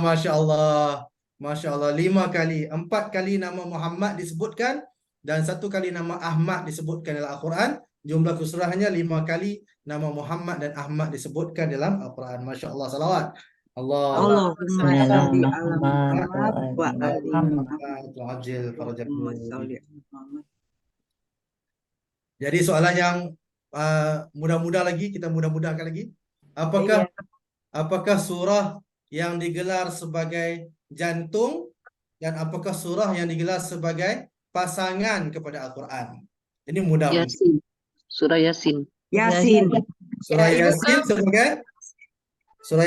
Masya Allah. Masya Allah, 5 kali. 4 kali nama Muhammad disebutkan dan 1 kali nama Ahmad disebutkan dalam Al-Quran. Jumlah keseluruhannya 5 kali nama Muhammad dan Ahmad disebutkan dalam Al-Quran. Masya Allah, salawat. Allah. Allahumma Ala sholli ala Muhammad Muhammad wa wa ali Muhammad. Muhammad. Tu'ajil farajakum. Allahumma sholli ala Muhammad. Jadi soalan yang mudah-mudah lagi, kita mudah-mudahkan lagi. Apakah surah yang digelar sebagai jantung dan apakah surah yang digelar sebagai pasangan kepada Al-Quran? Ini mudah. Yasin. Surah Yasin. Yasin. Surah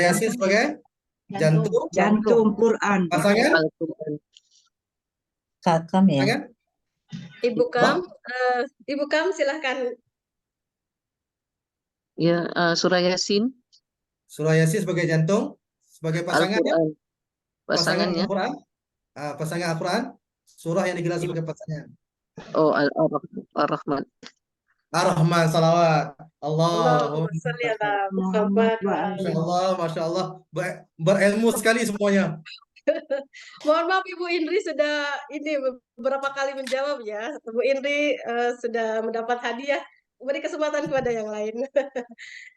Yasin sebagai jantung Quran. pasangan Al-Quran. Kakam ya. pasangan Ibu Kam silahkan. Ya, surah Yasin. Surah Yasin sebagai jantung, sebagai pasangan ya? Al-Quran. Pasangan Pasangannya. Al-Quran. Pasangan Al-Quran, surah yang digelar sebagai pasangan. Oh, Ar-Rahman. Ar-Rahman, salawat. Allahumma sholli ala Muhammad wa ali. Masya Allah, Masya Allah. Berilmu sekali semuanya. Mohon maaf Ibu Indri sudah ini beberapa kali menjawab ya. Ibu Indri sudah mendapat hadiah. Beri kesempatan kepada yang lain.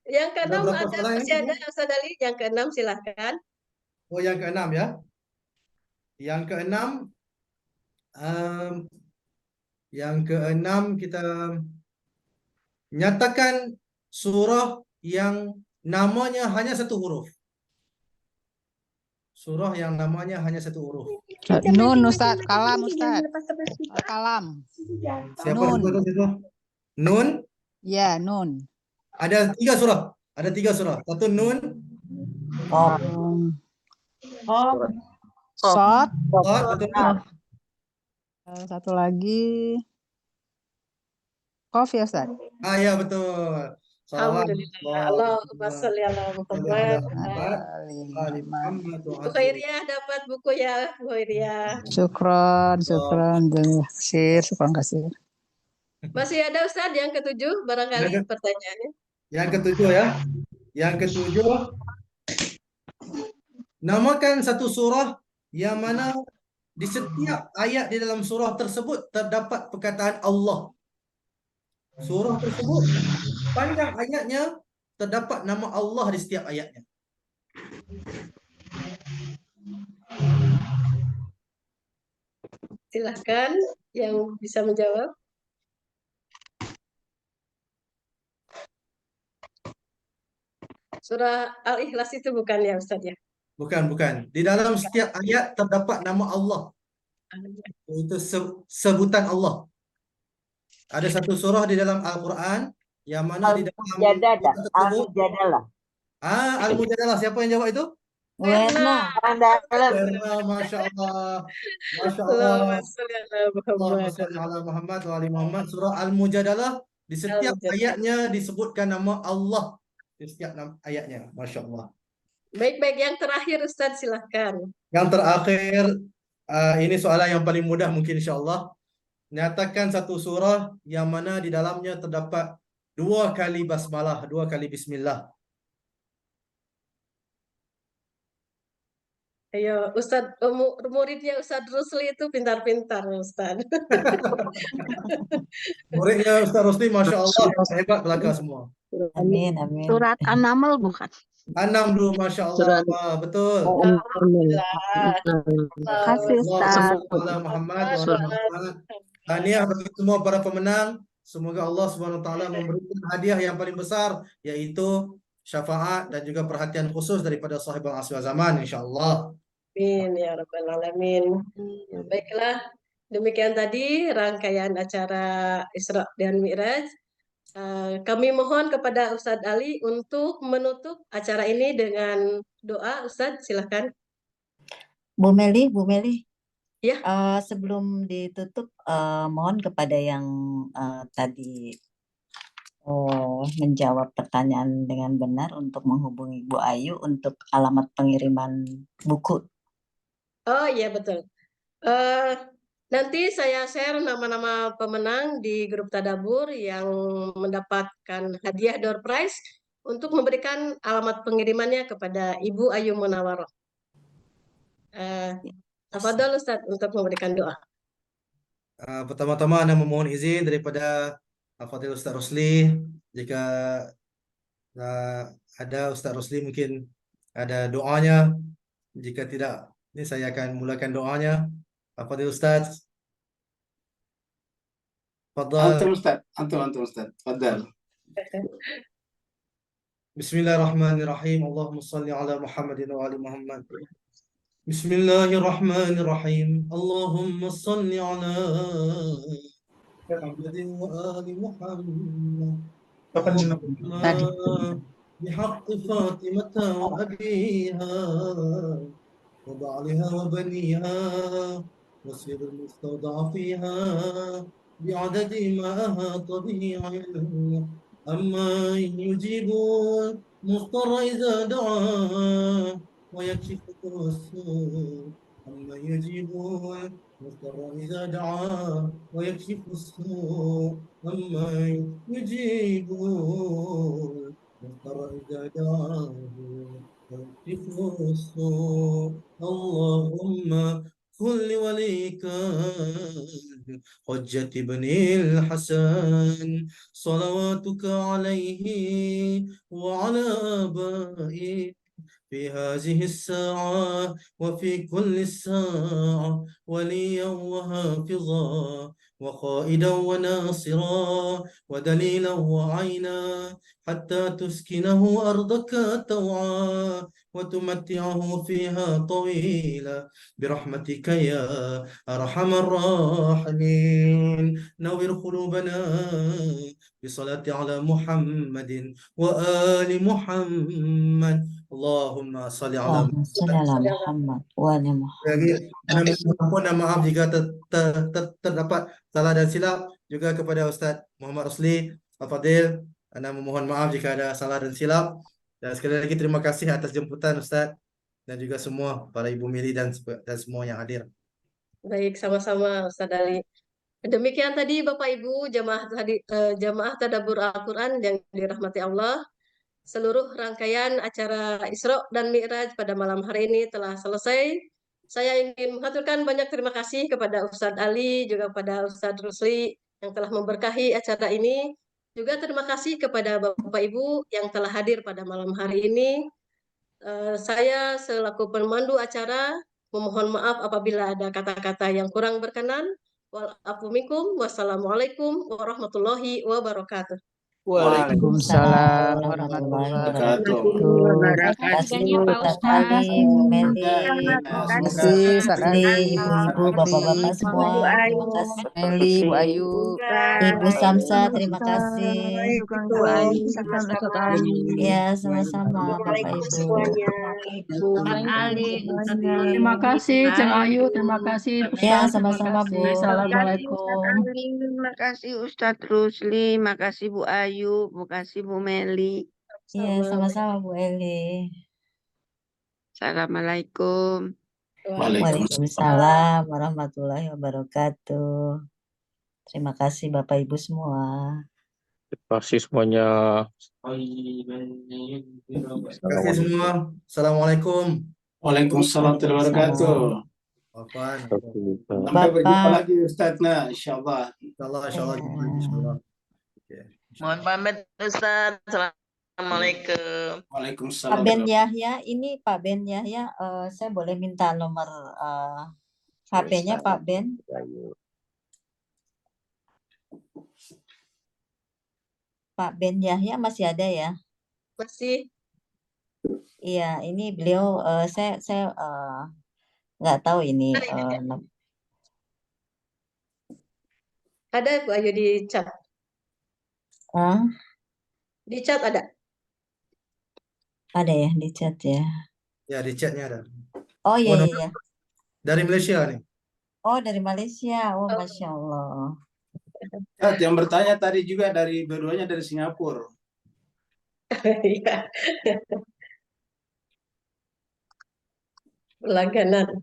Yang keenam berapa ada soalan masih ini? ada Ustaz Ali. Yang keenam silahkan. Oh, yang keenam ya. Yang keenam kita nyatakan surah yang namanya hanya 1 huruf. Surah yang namanya hanya 1 huruf. Nun Ustaz, kalam Ustaz. Kalam. Siapa Nun. sebut itu? Nun. Ya, nun. Ada 3 surah. Ada 3 surah. 1 Nun. Sot. Betul. Satu lagi. Kof ya Ustaz. Ya betul. Salawat. Alhamdulillah. Allahumma sholli ala Muhammad. Bu Khairiyah dapat buku ya, Bu Khairiyah. Syukron. Terima kasih. Masih ada Ustaz yang ketujuh barangkali pertanyaannya. Yang ketujuh ya. Yang ketujuh. Namakan satu surah yang mana di setiap ayat di dalam surah tersebut terdapat perkataan Allah. Surah tersebut panjang ayatnya terdapat nama Allah di setiap ayatnya. Silahkan yang bisa menjawab. Surah Al-Ikhlas itu bukan ya Ustaz ya? Bukan. Di dalam setiap ayat terdapat nama Allah. Itu sebutan Allah. Ada satu surah di dalam Al-Quran yang mana di dalam Al-Mujadalah. Al-Mujadalah. Siapa yang jawab itu? Werna. Masya Allah. Masya Allah. Allahumma sholli ala Muhammad wa ali Muhammad. Surah Al-Mujadalah di setiap ayatnya disebutkan nama Allah. Di setiap ayatnya. Masya Allah. Baik, yang terakhir Ustaz silahkan. Yang terakhir, ini soalan yang paling mudah mungkin insya Allah. Nyatakan satu surah yang mana di dalamnya terdapat 2 kali basmalah, 2 kali bismillah. Ayo, Ustaz, muridnya Ustaz Rusli itu pintar-pintar Ustaz. Muridnya Ustaz Rusli, Masya Allah, hebat belaka semua. Amin. Surat An-Naml bukan? An-Naml dulu, Masya Allah, betul. Terima kasih Ustaz. Muhammad. Hadiah bagi semua para pemenang. Semoga Allah SWT memberikan hadiah yang paling besar, yaitu syafaat dan juga perhatian khusus daripada sahibul asr zaman, insyaAllah. Amin ya rabbal alamin. Baiklah, demikian tadi rangkaian acara Isra dan Mi'raj. Kami mohon kepada Ustadz Ali untuk menutup acara ini dengan doa. Ustadz, silahkan. Bu Meli. Ya. Sebelum ditutup, mohon kepada yang tadi menjawab pertanyaan dengan benar untuk menghubungi Bu Ayu untuk alamat pengiriman buku. Oh iya betul. Nanti saya share nama-nama pemenang di grup Tadabur yang mendapatkan hadiah door prize untuk memberikan alamat pengirimannya kepada Ibu Ayu Munawaroh. Tafadhol Ustaz untuk memberikan doa. Pertama-tama Ana memohon izin daripada Al-Fadhil Ustaz Rosli, jika ada Ustaz Rosli mungkin ada doanya, jika tidak ini saya akan mulakan doanya. Al-Fadhil Ustaz, Antum Fadhal. Ustaz, antum Ustaz. Fadal. Bismillahirrahmanirrahim. Allahumma salli ala Muhammadin wa ali Muhammad. Bismillahirrahmanirrahim. Allahumma salli ala Muhammadin wa ali Muhammad. بحق فاطمة وأبيها وبعلها وبنيها وسر المستودع فيها بعدد ما أحاط به علمه أما يجيب المضطر إذا دعاه ويكشف السوء أما يجيب المضطر إذا دعاه ويكشف السوء أما يجيب المضطر إذا دعاه ويكشف السوء اللهم كن لوليك حجة بن الحسن صلواتك عليه وعلى آبائه في هذه الساعة وفي كل الساعة وليا وحافظا وقائدا وناصرا ودليلا وعينا حتى تسكنه أرضك توعا وتمتعه فيها طويلا برحمتك يا أرحم الراحمين نور قلوبنا بصلاة على محمد وآل محمد اللهم صل على Allahumma sholli ala Muhammad wa ali Muhammad. lagi Ana minta ampun dan maaf jika terdapat salah dan silap, juga kepada Ustaz Muhammad Rosli Al-Fadhil. Ana memohon maaf jika ada salah dan silap, dan sekali lagi terima kasih atas jemputan Ustaz dan juga semua para Ibu Mili dan semua yang hadir. Baik, sama-sama Ustaz Ali. Demikian tadi Bapak Ibu jamaah Tadabbur Al-Quran yang dirahmati Allah. Seluruh rangkaian acara Isra dan Mi'raj pada malam hari ini telah selesai. Saya ingin mengaturkan banyak terima kasih kepada Ustadz Ali, juga kepada Ustadz Rusli yang telah memberkahi acara ini. Juga terima kasih kepada Bapak Ibu yang telah hadir pada malam hari ini. Saya selaku pemandu acara memohon maaf apabila ada kata-kata yang kurang berkenan. Wassalamualaikum warahmatullahi wabarakatuh. Waalaikumsalam warahmatullahi wabarakatuh. Terima kasih Ustaz Ali, Bu Meli, Terima kasih Ustaz Ali, ibu-ibu, bapak-bapak semua. Terima kasih Meli, Bu Ayu. Ibu Samsa, terima kasih. Ya, sama-sama Bapak Ibu. Terima kasih Ceng Ayu, terima kasih Ya, Ustaz, sama-sama Bu. Assalamualaikum. Terima kasih Ustadz Rusli, makasih Bu Ayu, makasih Bu Meli. Iya, sama-sama Bu Eli. Assalamualaikum. Waalaikumsalam warahmatullahi wabarakatuh. Terima kasih Bapak Ibu semua. Terima kasih semuanya. Terima kasih semua. Assalamualaikum. Waalaikumsalam warahmatullahi wabarakatuh. Sampai berjumpa lagi Ustazna, insyaallah. Insyaallah. Mohon pamit Ustaz. Assalamualaikum. Waalaikumsalam. Pak Ben Yahya, ini Pak Ben Yahya, saya boleh minta nomor HP-nya Pak Ben? Pak Ben Yahya masih ada ya? Masih. Iya, ini beliau saya nggak tahu ini. Ada Bu Ayu di chat. Di chat ada. Ada ya di chat ya. Ya, di chatnya ada. Oh iya iya. Dari Malaysia nih. Oh dari Malaysia. Oh Masya Allah. Yang bertanya tadi juga dari dua-duanya dari Singapura. Iya. Langganan.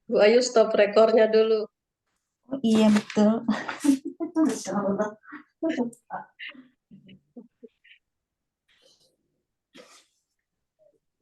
Bu Ayu stop rekornya dulu. Iya betul.